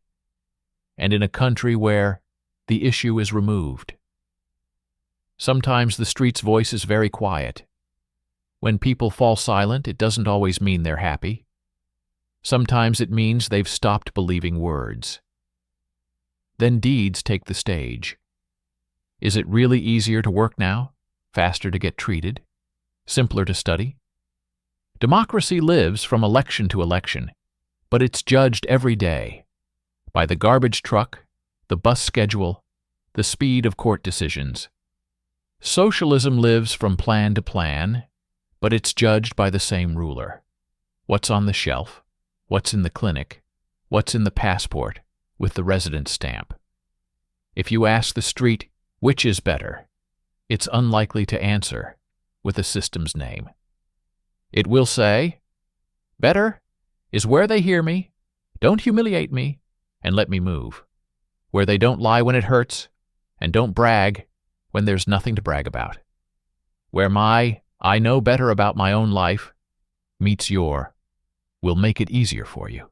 and in a country where the issue is removed. Sometimes the street's voice is very quiet. When people fall silent, it doesn't always mean they're happy. Sometimes it means they've stopped believing words. Then deeds take the stage. Is it really easier to work now? Faster to get treated? Simpler to study? Democracy lives from election to election, but it's judged every day by the garbage truck, the bus schedule, the speed of court decisions. Socialism lives from plan to plan, but it's judged by the same ruler. What's on the shelf? What's in the clinic? What's in the passport with the resident stamp? If you ask the street, which is better, it's unlikely to answer with a system's name. It will say, better is where they hear me, don't humiliate me, and let me move. Where they don't lie when it hurts, and don't brag when there's nothing to brag about. Where my I know better about my own life meets your will make it easier for you.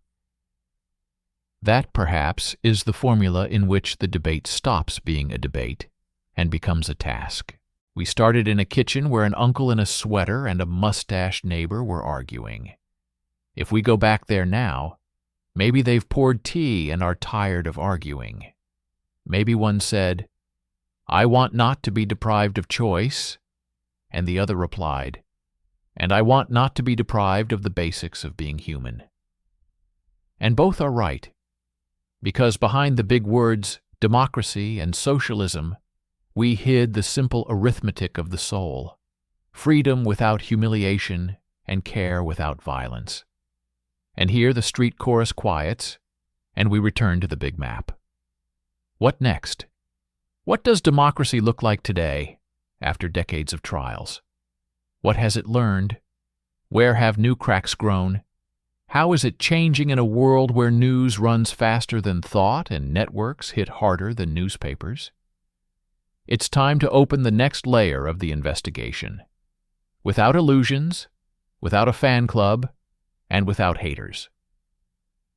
That, perhaps, is the formula in which the debate stops being a debate and becomes a task. We started in a kitchen where an uncle in a sweater and a mustached neighbor were arguing. If we go back there now, maybe they've poured tea and are tired of arguing. Maybe one said, "I want not to be deprived of choice," and the other replied, "And I want not to be deprived of the basics of being human." And both are right, because behind the big words democracy and socialism, we hid the simple arithmetic of the soul, freedom without humiliation and care without violence. And here the street chorus quiets, and we return to the big map. What next? What does democracy look like today, after decades of trials? What has it learned? Where have new cracks grown? How is it changing in a world where news runs faster than thought and networks hit harder than newspapers? It's time to open the next layer of the investigation. Without illusions, without a fan club, and without haters.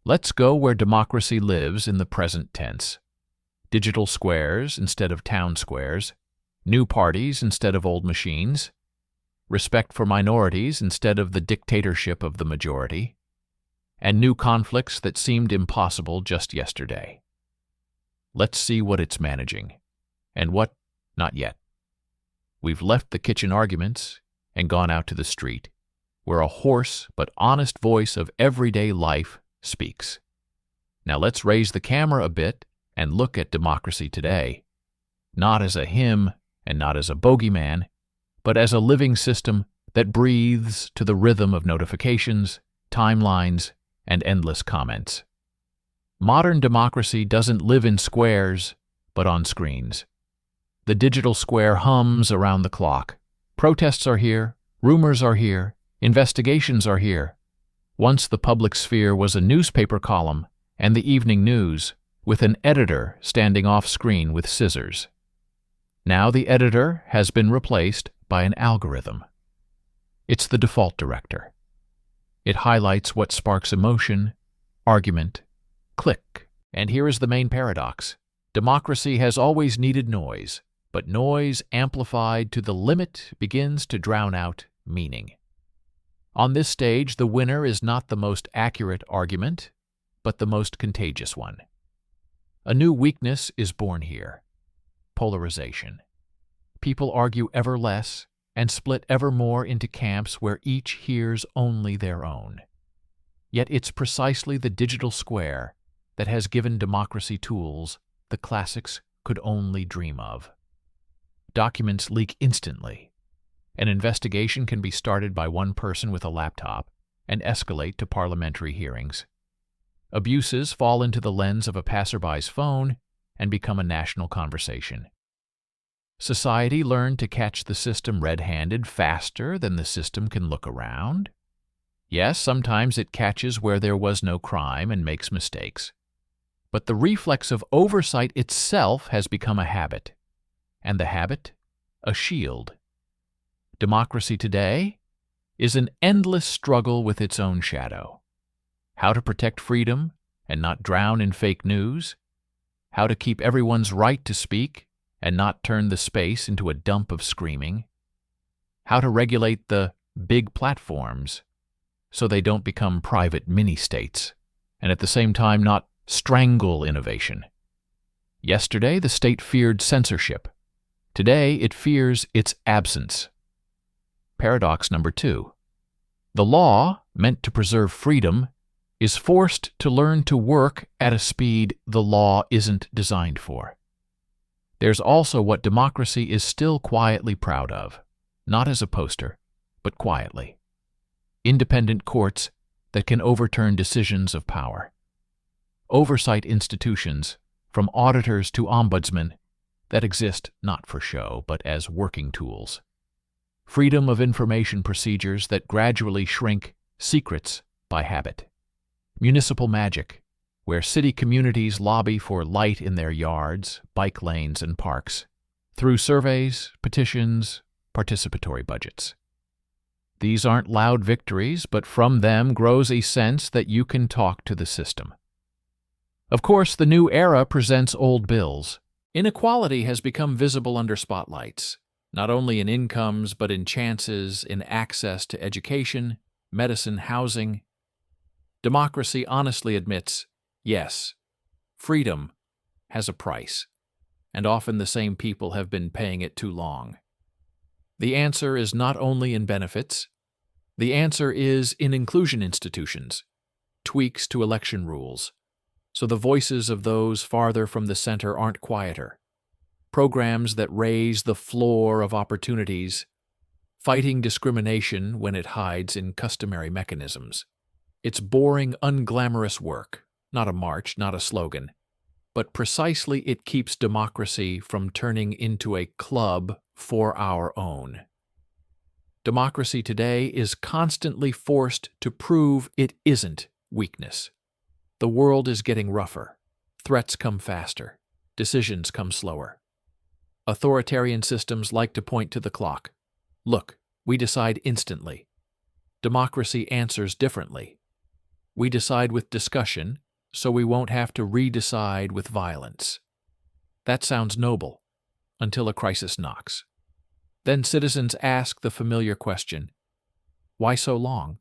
Let's go where democracy lives in the present tense. Digital squares instead of town squares, new parties instead of old machines, respect for minorities instead of the dictatorship of the majority, and new conflicts that seemed impossible just yesterday. Let's see what it's managing, and what not yet. We've left the kitchen arguments and gone out to the street, where a hoarse but honest voice of everyday life speaks. Now let's raise the camera a bit and look at democracy today, not as a hymn and not as a bogeyman, but as a living system that breathes to the rhythm of notifications, timelines, and endless comments. Modern democracy doesn't live in squares, but on screens. The digital square hums around the clock. Protests are here, rumors are here, investigations are here. Once the public sphere was a newspaper column and the evening news, with an editor standing off-screen with scissors. Now the editor has been replaced by an algorithm. It's the default director. It highlights what sparks emotion, argument, click. And here is the main paradox. Democracy has always needed noise, but noise amplified to the limit begins to drown out meaning. On this stage, the winner is not the most accurate argument, but the most contagious one. A new weakness is born here: polarization. People argue ever less and split ever more into camps where each hears only their own. Yet it's precisely the digital square that has given democracy tools the classics could only dream of. Documents leak instantly. An investigation can be started by one person with a laptop and escalate to parliamentary hearings. Abuses fall into the lens of a passerby's phone and become a national conversation. Society learned to catch the system red-handed faster than the system can look around. Yes, sometimes it catches where there was no crime and makes mistakes. But the reflex of oversight itself has become a habit, and the habit, a shield. Democracy today is an endless struggle with its own shadow. How to protect freedom and not drown in fake news. How to keep everyone's right to speak and not turn the space into a dump of screaming. How to regulate the big platforms so they don't become private mini-states, and at the same time not strangle innovation. Yesterday, the state feared censorship. Today, it fears its absence. Paradox number 2. The law, meant to preserve freedom, is forced to learn to work at a speed the law isn't designed for. There's also what democracy is still quietly proud of, not as a poster, but quietly. Independent courts that can overturn decisions of power. Oversight institutions, from auditors to ombudsmen, that exist not for show, but as working tools. Freedom of information procedures that gradually shrink secrets by habit. Municipal magic, where city communities lobby for light in their yards, bike lanes, and parks, through surveys, petitions, participatory budgets. These aren't loud victories, but from them grows a sense that you can talk to the system. Of course, the new era presents old bills. Inequality has become visible under spotlights, not only in incomes but in chances, in access to education, medicine, housing. Democracy honestly admits, yes, freedom has a price, and often the same people have been paying it too long. The answer is not only in benefits. The answer is in inclusion institutions, tweaks to election rules, so the voices of those farther from the center aren't quieter. Programs that raise the floor of opportunities, fighting discrimination when it hides in customary mechanisms. It's boring, unglamorous work, not a march, not a slogan, but precisely it keeps democracy from turning into a club for our own. Democracy today is constantly forced to prove it isn't weakness. The world is getting rougher. Threats come faster. Decisions come slower. Authoritarian systems like to point to the clock. Look, we decide instantly. Democracy answers differently. We decide with discussion, so we won't have to redecide with violence. That sounds noble, until a crisis knocks. Then citizens ask the familiar question, why so long?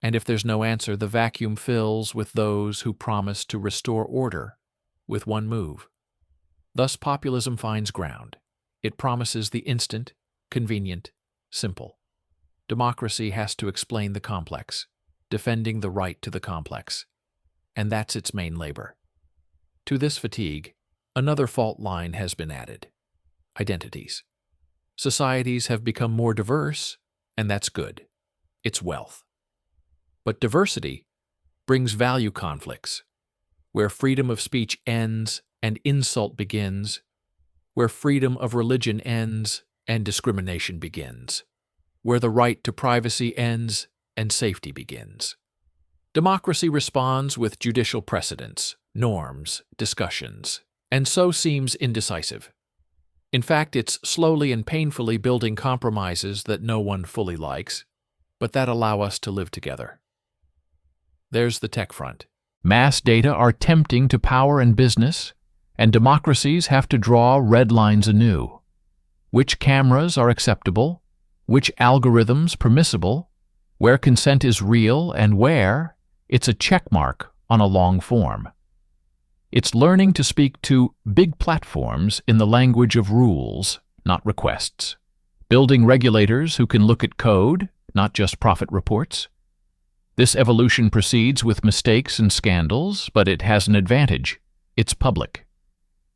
And if there's no answer, the vacuum fills with those who promise to restore order with one move. Thus populism finds ground. It promises the instant, convenient, simple. Democracy has to explain the complex, defending the right to the complex. And that's its main labor. To this fatigue, another fault line has been added: identities. Societies have become more diverse, and that's good. It's wealth. But diversity brings value conflicts, where freedom of speech ends and insult begins, where freedom of religion ends and discrimination begins, where the right to privacy ends and safety begins. Democracy responds with judicial precedents, norms, discussions, and so seems indecisive. In fact, it's slowly and painfully building compromises that no one fully likes, but that allow us to live together. There's the tech front. Mass data are tempting to power and business, and democracies have to draw red lines anew. Which cameras are acceptable? Which algorithms permissible? Where consent is real and where it's a checkmark on a long form. It's learning to speak to big platforms in the language of rules, not requests. Building regulators who can look at code, not just profit reports. This evolution proceeds with mistakes and scandals, but it has an advantage. It's public.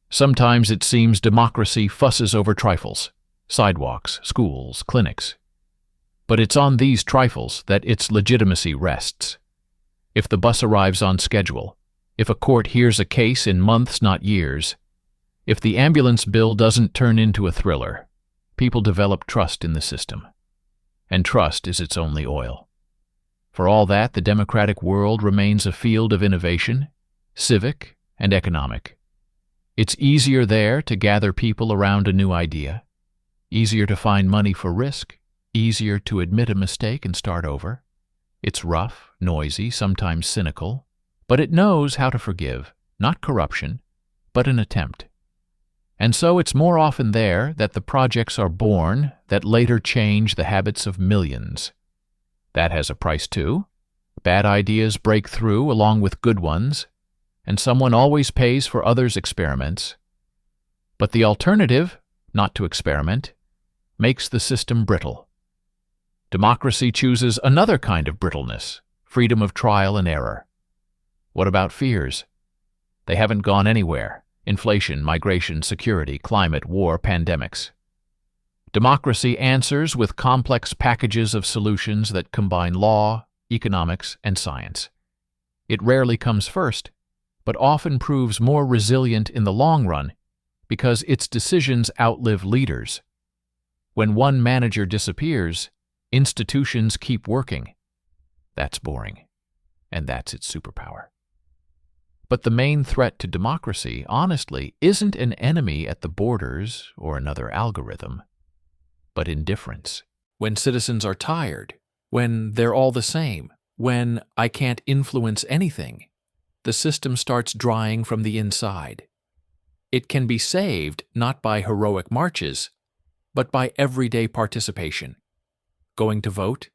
Sometimes it seems democracy fusses over trifles, sidewalks, schools, clinics. But it's on these trifles that its legitimacy rests. If the bus arrives on schedule, if a court hears a case in months, not years, if the ambulance bill doesn't turn into a thriller, people develop trust in the system. And trust is its only oil. For all that, the democratic world remains a field of innovation, civic and economic. It's easier there to gather people around a new idea, easier to find money for risk, easier to admit a mistake and start over. It's rough, noisy, sometimes cynical, but it knows how to forgive, not corruption, but an attempt. And so it's more often there that the projects are born that later change the habits of millions. That has a price too. Bad ideas break through along with good ones, and someone always pays for others' experiments. But the alternative, not to experiment, makes the system brittle. Democracy chooses another kind of brittleness, freedom of trial and error. What about fears? They haven't gone anywhere. Inflation, migration, security, climate, war, pandemics. Democracy answers with complex packages of solutions that combine law, economics, and science. It rarely comes first, but often proves more resilient in the long run because its decisions outlive leaders. When one manager disappears, institutions keep working. That's boring, and that's its superpower. But the main threat to democracy, honestly, isn't an enemy at the borders or another algorithm, but indifference. When citizens are tired, when they're all the same, when I can't influence anything, the system starts drying from the inside. It can be saved not by heroic marches, but by everyday participation. Going to vote,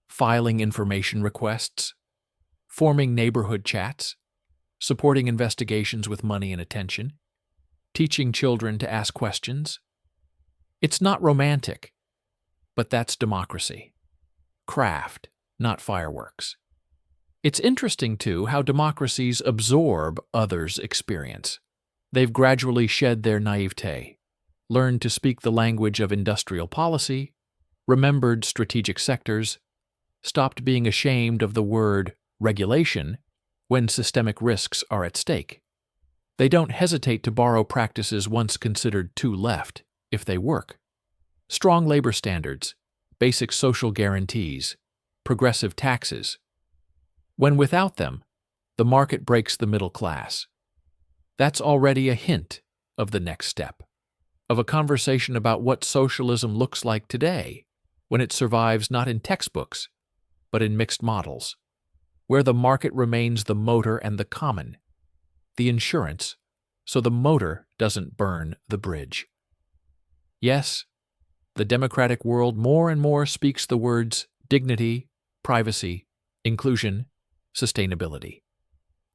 filing information requests, forming neighborhood chats, supporting investigations with money and attention, teaching children to ask questions. It's not romantic, but that's democracy. Craft, not fireworks. It's interesting, too, how democracies absorb others' experience. They've gradually shed their naivete, learned to speak the language of industrial policy, remembered strategic sectors, stopped being ashamed of the word regulation when systemic risks are at stake. They don't hesitate to borrow practices once considered too left, if they work. Strong labor standards, basic social guarantees, progressive taxes. When without them, the market breaks the middle class. That's already a hint of the next step, of a conversation about what socialism looks like today, when it survives not in textbooks, but in mixed models, where the market remains the motor and the common, the insurance, so the motor doesn't burn the bridge. Yes, the democratic world more and more speaks the words dignity, privacy, inclusion, sustainability.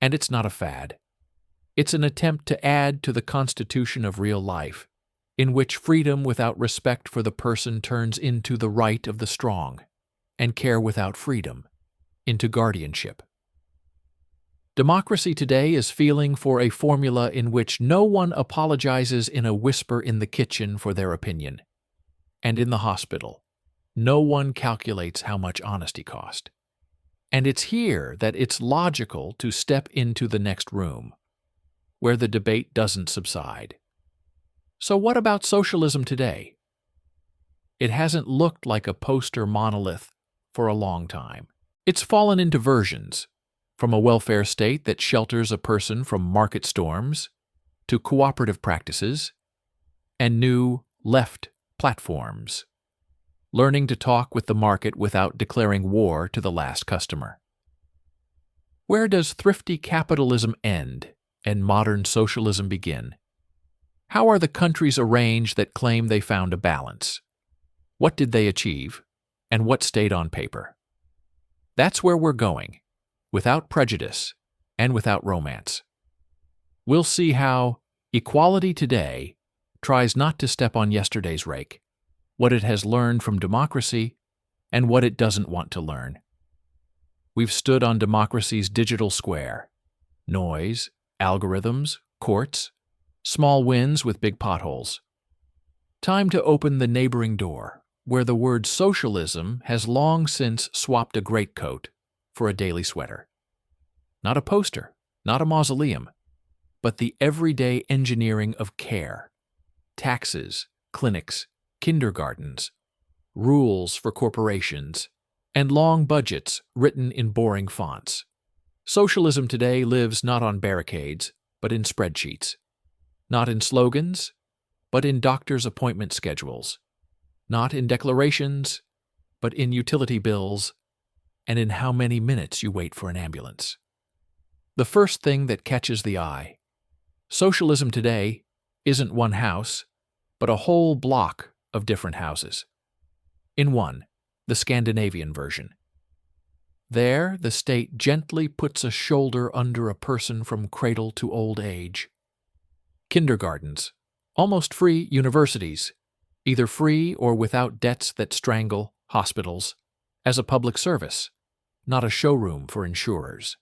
And it's not a fad. It's an attempt to add to the constitution of real life, in which freedom without respect for the person turns into the right of the strong, and care without freedom into guardianship. Democracy today is feeling for a formula in which no one apologizes in a whisper in the kitchen for their opinion, and in the hospital, no one calculates how much honesty cost. And it's here that it's logical to step into the next room, where the debate doesn't subside. So what about socialism today? It hasn't looked like a poster monolith for a long time. It's fallen into versions, from a welfare state that shelters a person from market storms, to cooperative practices, and new left platforms, learning to talk with the market without declaring war to the last customer. Where does thrifty capitalism end and modern socialism begin? How are the countries arranged that claim they found a balance? What did they achieve, and what stayed on paper? That's where we're going, without prejudice and without romance. We'll see how equality today tries not to step on yesterday's rake, what it has learned from democracy, and what it doesn't want to learn. We've stood on democracy's digital square: noise, algorithms, courts, small wins with big potholes. Time to open the neighboring door, where the word socialism has long since swapped a greatcoat for a daily sweater. Not a poster, not a mausoleum, but the everyday engineering of care, taxes, clinics, kindergartens, rules for corporations, and long budgets written in boring fonts. Socialism today lives not on barricades, but in spreadsheets. Not in slogans, but in doctors' appointment schedules. Not in declarations, but in utility bills, and in how many minutes you wait for an ambulance. The first thing that catches the eye: socialism today isn't one house, but a whole block of different houses. In one, the Scandinavian version. There, the state gently puts a shoulder under a person from cradle to old age. Kindergartens, almost free universities, either free or without debts that strangle hospitals, as a public service, not a showroom for insurers.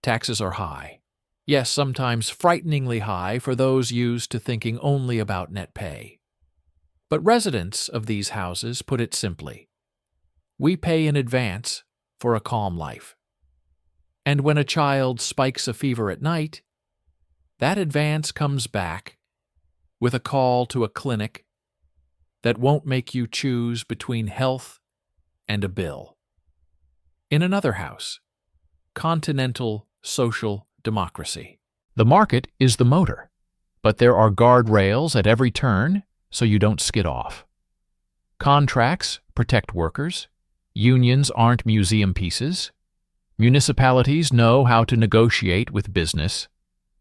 Taxes are high. Yes, sometimes frighteningly high for those used to thinking only about net pay. But residents of these houses put it simply: we pay in advance for a calm life. And when a child spikes a fever at night, that advance comes back with a call to a clinic that won't make you choose between health and a bill. In another house, continental social democracy. The market is the motor, but there are guardrails at every turn so you don't skid off. Contracts protect workers. Unions aren't museum pieces. Municipalities know how to negotiate with business,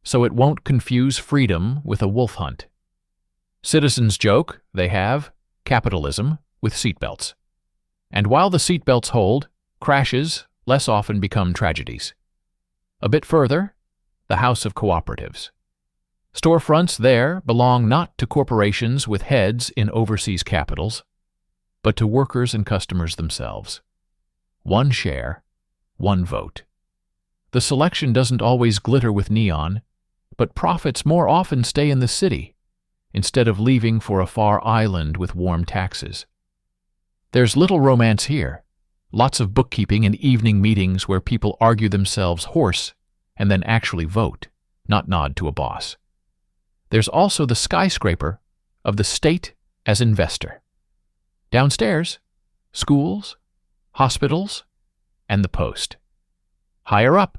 so it won't confuse freedom with a wolf hunt. Citizens joke they have capitalism with seatbelts. And while the seatbelts hold, crashes less often become tragedies. A bit further, the house of cooperatives. Storefronts there belong not to corporations with heads in overseas capitals, but to workers and customers themselves. One share, one vote. The selection doesn't always glitter with neon, but profits more often stay in the city, instead of leaving for a far island with warm taxes. There's little romance here, lots of bookkeeping and evening meetings where people argue themselves hoarse and then actually vote, not nod to a boss. There's also the skyscraper of the state as investor. Downstairs, schools, hospitals, and the post. Higher up,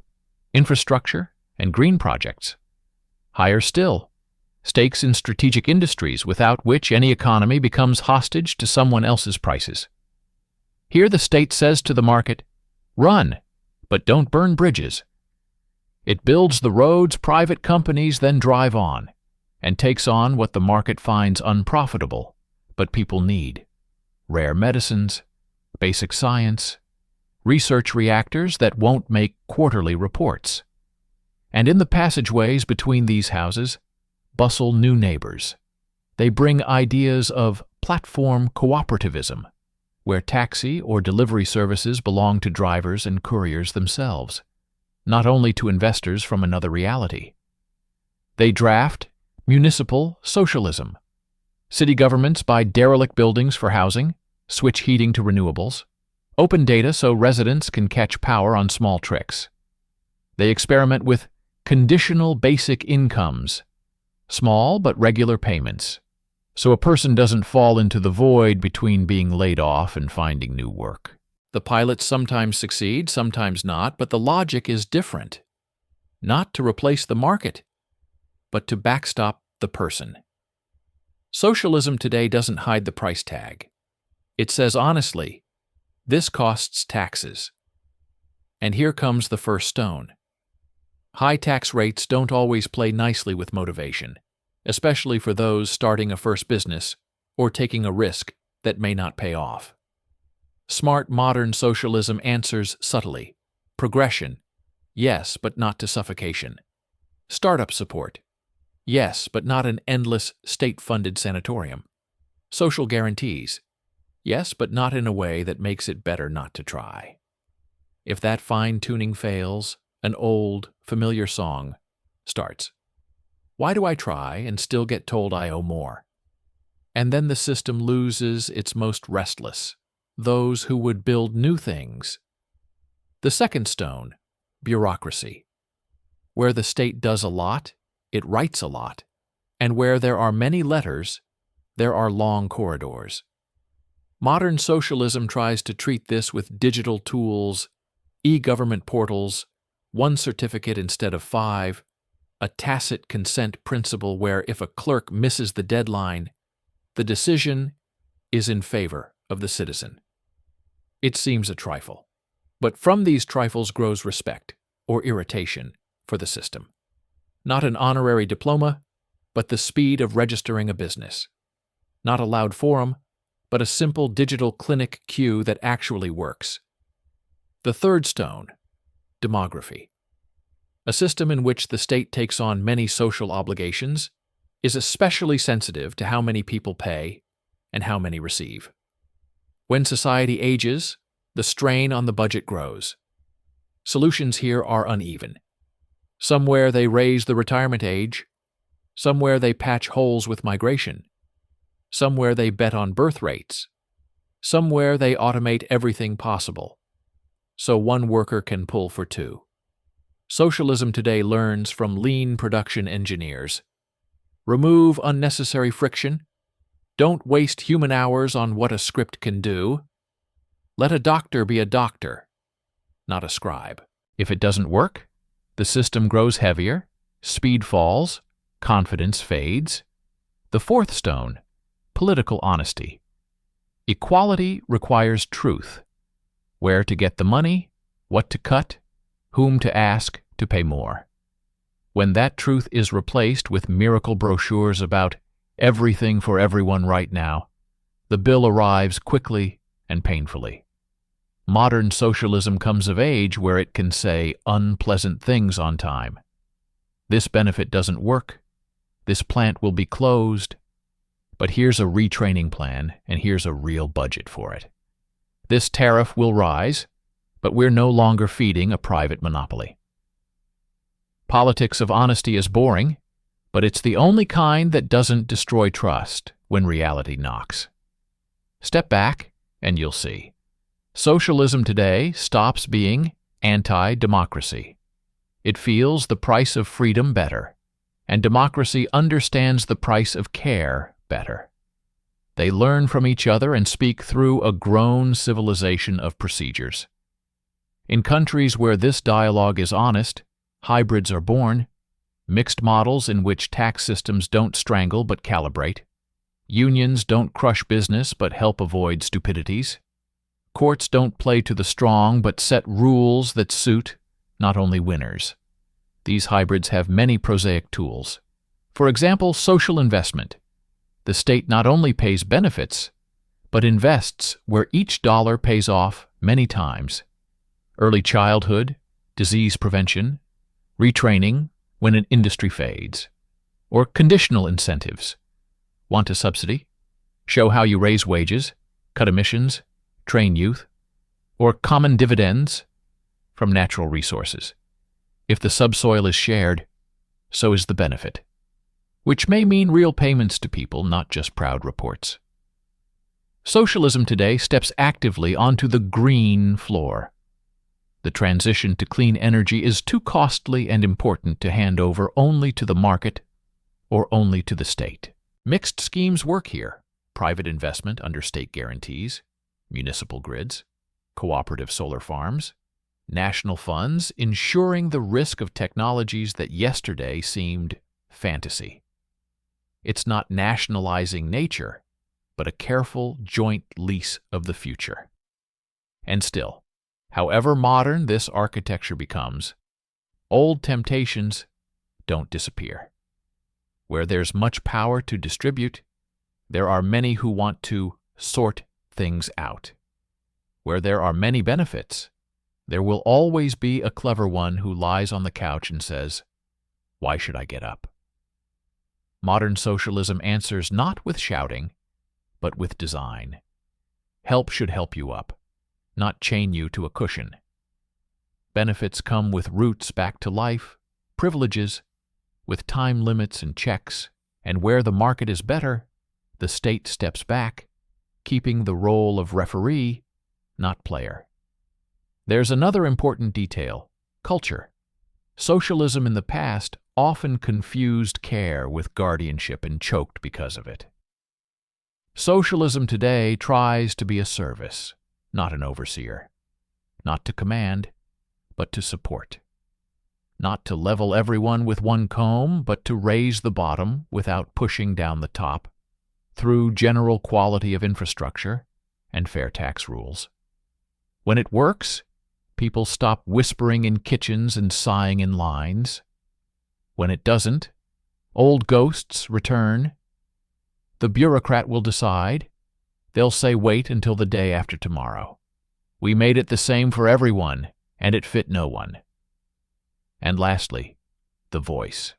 infrastructure and green projects. Higher still, stakes in strategic industries without which any economy becomes hostage to someone else's prices. Here the state says to the market, "Run, but don't burn bridges." It builds the roads private companies then drive on, and takes on what the market finds unprofitable, but people need: rare medicines, basic science, research reactors that won't make quarterly reports. And in the passageways between these houses bustle new neighbors. They bring ideas of platform cooperativism, where taxi or delivery services belong to drivers and couriers themselves, not only to investors from another reality. They draft municipal socialism. City governments buy derelict buildings for housing, switch heating to renewables, open data so residents can catch power on small tricks. They experiment with conditional basic incomes, small but regular payments, so a person doesn't fall into the void between being laid off and finding new work. The pilots sometimes succeed, sometimes not, but the logic is different. Not to replace the market, but to backstop the person. Socialism today doesn't hide the price tag. It says honestly, this costs taxes. And here comes the first stone. High tax rates don't always play nicely with motivation, especially for those starting a first business or taking a risk that may not pay off. Smart modern socialism answers subtly. Progression, yes, but not to suffocation. Startup support, yes, but not an endless state-funded sanatorium. Social guarantees, yes, but not in a way that makes it better not to try. If that fine-tuning fails, an old, familiar song starts. Why do I try and still get told I owe more? And then the system loses its most restless, those who would build new things. The second stone, bureaucracy. Where the state does a lot, it writes a lot, and where there are many letters, there are long corridors. Modern socialism tries to treat this with digital tools, e-government portals, one certificate instead of 5, a tacit consent principle where if a clerk misses the deadline, the decision is in favor of the citizen. It seems a trifle, but from these trifles grows respect or irritation for the system. Not an honorary diploma, but the speed of registering a business. Not a loud forum, but a simple digital clinic queue that actually works. The third stone, demography. A system in which the state takes on many social obligations is especially sensitive to how many people pay and how many receive. When society ages, the strain on the budget grows. Solutions here are uneven. Somewhere they raise the retirement age, somewhere they patch holes with migration, somewhere they bet on birth rates, somewhere they automate everything possible, so one worker can pull for 2. Socialism today learns from lean production engineers. Remove unnecessary friction. Don't waste human hours on what a script can do. Let a doctor be a doctor, not a scribe. If it doesn't work, the system grows heavier, speed falls, confidence fades. The fourth stone, political honesty. Equality requires truth. Where to get the money, what to cut, whom to ask to pay more. When that truth is replaced with miracle brochures about everything for everyone right now, the bill arrives quickly and painfully. Modern socialism comes of age where it can say unpleasant things on time. This benefit doesn't work. This plant will be closed. But here's a retraining plan, and here's a real budget for it. This tariff will rise, but we're no longer feeding a private monopoly. Politics of honesty is boring, but it's the only kind that doesn't destroy trust when reality knocks. Step back, and you'll see. Socialism today stops being anti-democracy. It feels the price of freedom better, and democracy understands the price of care better. They learn from each other and speak through a grown civilization of procedures. In countries where this dialogue is honest, hybrids are born, mixed models in which tax systems don't strangle but calibrate, unions don't crush business but help avoid stupidities, courts don't play to the strong but set rules that suit not only winners. These hybrids have many prosaic tools. For example, social investment. The state not only pays benefits, but invests where each dollar pays off many times. Early childhood, disease prevention, retraining when an industry fades, or conditional incentives. Want a subsidy? Show how you raise wages, cut emissions, train youth, or common dividends from natural resources. If the subsoil is shared, so is the benefit, which may mean real payments to people, not just proud reports. Socialism today steps actively onto the green floor. The transition to clean energy is too costly and important to hand over only to the market or only to the state. Mixed schemes work here: private investment under state guarantees, municipal grids, cooperative solar farms, national funds ensuring the risk of technologies that yesterday seemed fantasy. It's not nationalizing nature, but a careful joint lease of the future. And still, however modern this architecture becomes, old temptations don't disappear. Where there's much power to distribute, there are many who want to sort things out. Where there are many benefits, there will always be a clever one who lies on the couch and says, "Why should I get up?" Modern socialism answers not with shouting, but with design. Help should help you up, not chain you to a cushion. Benefits come with roots back to life, privileges, with time limits and checks, and where the market is better, the state steps back, keeping the role of referee, not player. There's another important detail: culture. Socialism in the past often confused care with guardianship and choked because of it. Socialism today tries to be a service, not an overseer. Not to command, but to support. Not to level everyone with one comb, but to raise the bottom without pushing down the top, through general quality of infrastructure and fair tax rules. When it works, people stop whispering in kitchens and sighing in lines. When it doesn't, old ghosts return. The bureaucrat will decide. They'll say wait until the day after tomorrow. We made it the same for everyone, and it fit no one. And lastly, the voice.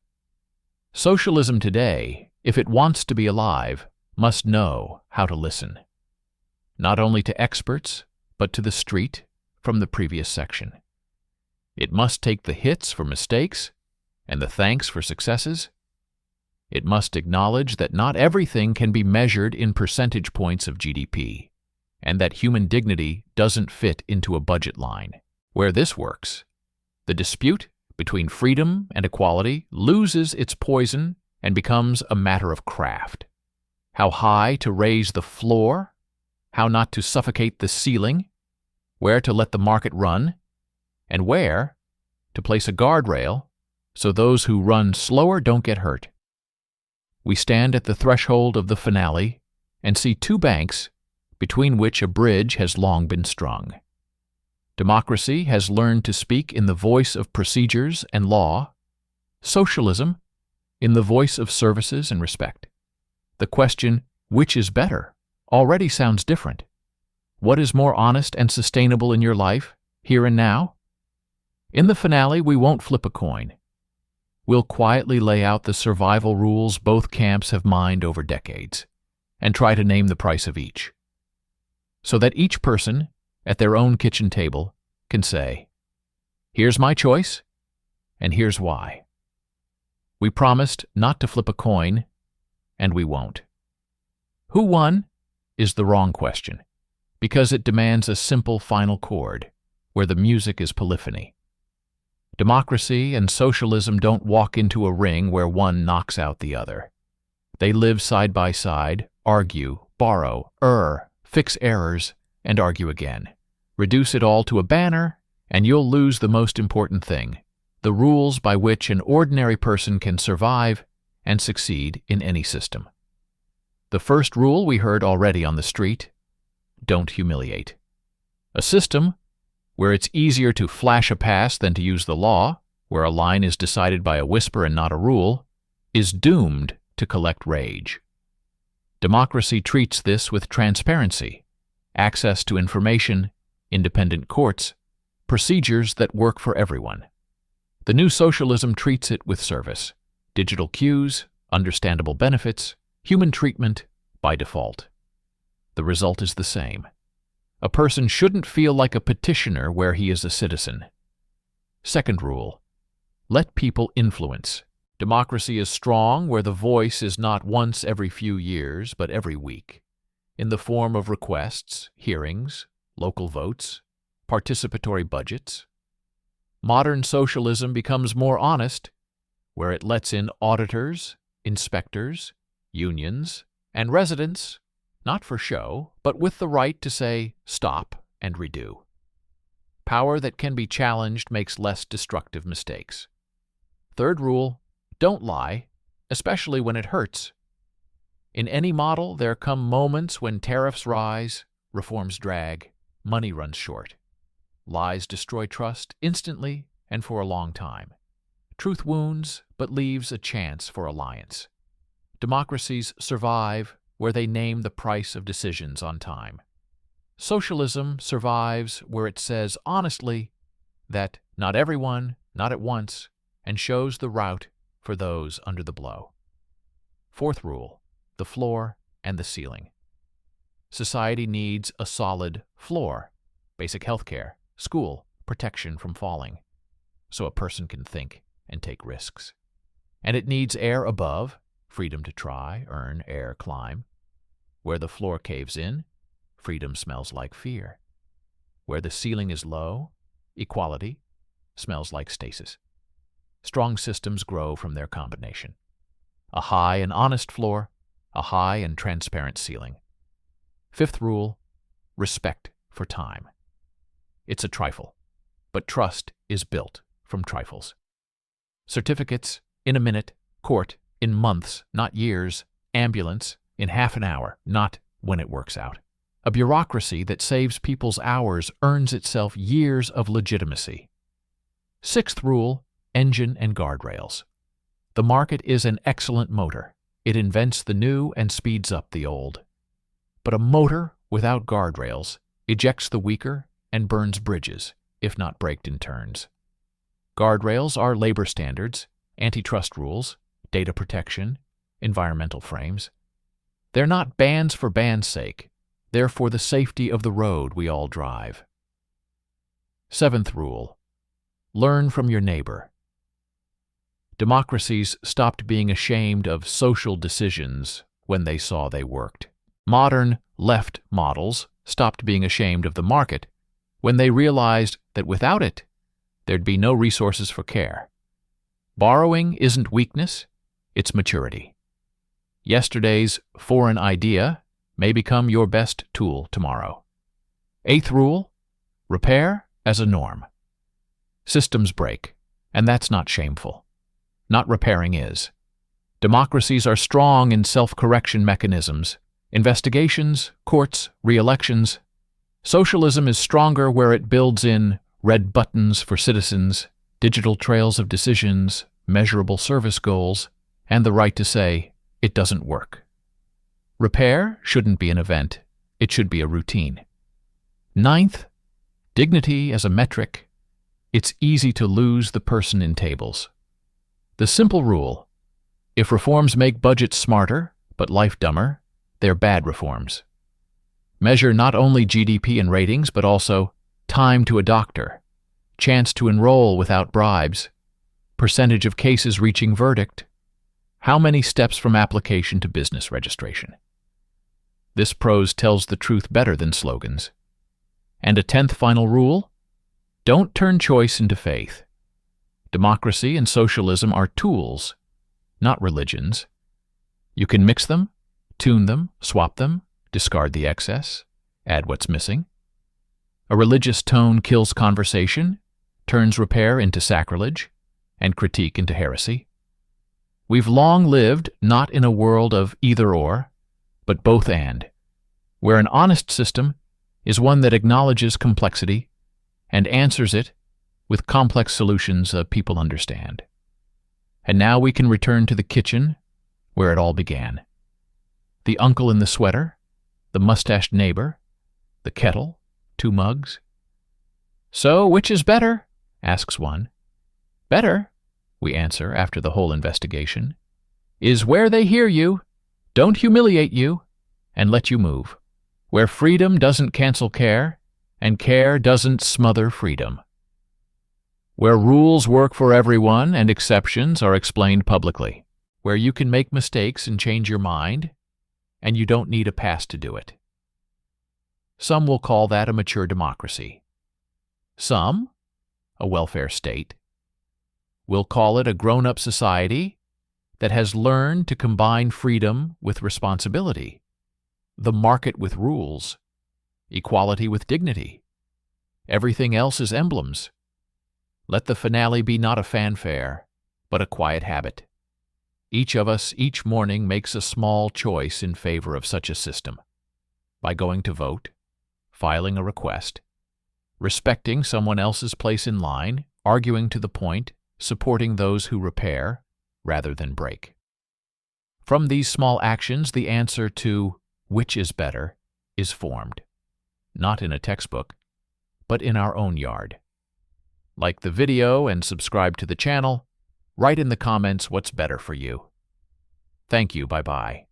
Socialism today, if it wants to be alive, must know how to listen. Not only to experts, but to the street from the previous section. It must take the hits for mistakes and the thanks for successes. It must acknowledge that not everything can be measured in percentage points of GDP, and that human dignity doesn't fit into a budget line. Where this works, the dispute between freedom and equality loses its poison and becomes a matter of craft. How high to raise the floor, how not to suffocate the ceiling, where to let the market run, and where to place a guardrail so those who run slower don't get hurt. We stand at the threshold of the finale and see two banks between which a bridge has long been strung. Democracy has learned to speak in the voice of procedures and law, socialism in the voice of services and respect. The question, which is better, already sounds different. What is more honest and sustainable in your life, here and now? In the finale, we won't flip a coin. We'll quietly lay out the survival rules both camps have mined over decades, and try to name the price of each, so that each person, at their own kitchen table, can say, "Here's my choice, and here's why." We promised not to flip a coin, and we won't. Who won is the wrong question, because it demands a simple final chord, where the music is polyphony. Democracy and socialism don't walk into a ring where one knocks out the other. They live side by side, argue, borrow, fix errors, and argue again. Reduce it all to a banner, and you'll lose the most important thing: the rules by which an ordinary person can survive and succeed in any system. The first rule we heard already on the street: don't humiliate. A system where it's easier to flash a pass than to use the law, where a line is decided by a whisper and not a rule, is doomed to collect rage. Democracy treats this with transparency, access to information, independent courts, procedures that work for everyone. The new socialism treats it with service, digital cues, understandable benefits, human treatment by default. The result is the same. A person shouldn't feel like a petitioner where he is a citizen. Second rule: let people influence. Democracy is strong where the voice is not once every few years, but every week, in the form of requests, hearings, local votes, participatory budgets. Modern socialism becomes more honest where it lets in auditors, inspectors, unions, and residents, not for show, but with the right to say stop and redo. Power that can be challenged makes less destructive mistakes. Third rule: don't lie, especially when it hurts. In any model, there come moments when tariffs rise, reforms drag, money runs short. Lies destroy trust instantly and for a long time. Truth wounds, but leaves a chance for alliance. Democracies survive where they name the price of decisions on time. Socialism survives where it says honestly that not everyone, not at once, and shows the route for those under the blow. Fourth rule: the floor and the ceiling. Society needs a solid floor, basic health care, school, protection from falling, so a person can think and take risks. And it needs air above, freedom to try, earn, climb. Where the floor caves in, freedom smells like fear. Where the ceiling is low, equality smells like stasis. Strong systems grow from their combination. A high and honest floor, a high and transparent ceiling. Fifth rule: respect for time. It's a trifle, but trust is built from trifles. Certificates in a minute, court in months, not years, ambulance in half an hour, not when it works out. A bureaucracy that saves people's hours earns itself years of legitimacy. Sixth rule: engine and guardrails. The market is an excellent motor. It invents the new and speeds up the old. But a motor without guardrails ejects the weaker and burns bridges, if not braked in turns. Guardrails are labor standards, antitrust rules, data protection, environmental frames. They're not bans for ban's sake. They're for the safety of the road we all drive. Seventh rule: learn from your neighbor. Democracies stopped being ashamed of social decisions when they saw they worked. Modern left models stopped being ashamed of the market when they realized that without it, there'd be no resources for care. Borrowing isn't weakness, it's maturity. Yesterday's foreign idea may become your best tool tomorrow. Eighth rule: repair as a norm. Systems break, and that's not shameful. Not repairing is. Democracies are strong in self-correction mechanisms, investigations, courts, re-elections. Socialism is stronger where it builds in red buttons for citizens, digital trails of decisions, measurable service goals, and the right to say, it doesn't work. Repair shouldn't be an event, it should be a routine. Ninth, dignity as a metric. It's easy to lose the person in tables. The simple rule: if reforms make budgets smarter, but life dumber, they're bad reforms. Measure not only GDP and ratings, but also time to a doctor, chance to enroll without bribes, percentage of cases reaching verdict, how many steps from application to business registration. This prose tells the truth better than slogans. And a 10th final rule: don't turn choice into faith. Democracy and socialism are tools, not religions. You can mix them, tune them, swap them, discard the excess, add what's missing. A religious tone kills conversation, turns repair into sacrilege, and critique into heresy. We've long lived not in a world of either-or, but both-and, where an honest system is one that acknowledges complexity and answers it with complex solutions people understand. And now we can return to the kitchen where it all began. The uncle in the sweater, the mustached neighbor, the kettle, 2 mugs. "So, which is better?" asks one. "Better," we answer after the whole investigation, "is where they hear you, don't humiliate you, and let you move. Where freedom doesn't cancel care, and care doesn't smother freedom. Where rules work for everyone and exceptions are explained publicly. Where you can make mistakes and change your mind, and you don't need a pass to do it." Some will call that a mature democracy. Some, a welfare state, will call it a grown-up society that has learned to combine freedom with responsibility, the market with rules, equality with dignity. Everything else is emblems. Let the finale be not a fanfare, but a quiet habit. Each of us each morning makes a small choice in favor of such a system, by going to vote, filing a request, respecting someone else's place in line, arguing to the point, supporting those who repair rather than break. From these small actions, the answer to which is better is formed, not in a textbook, but in our own yard. Like the video and subscribe to the channel. Write in the comments what's better for you. Thank you. Bye-bye.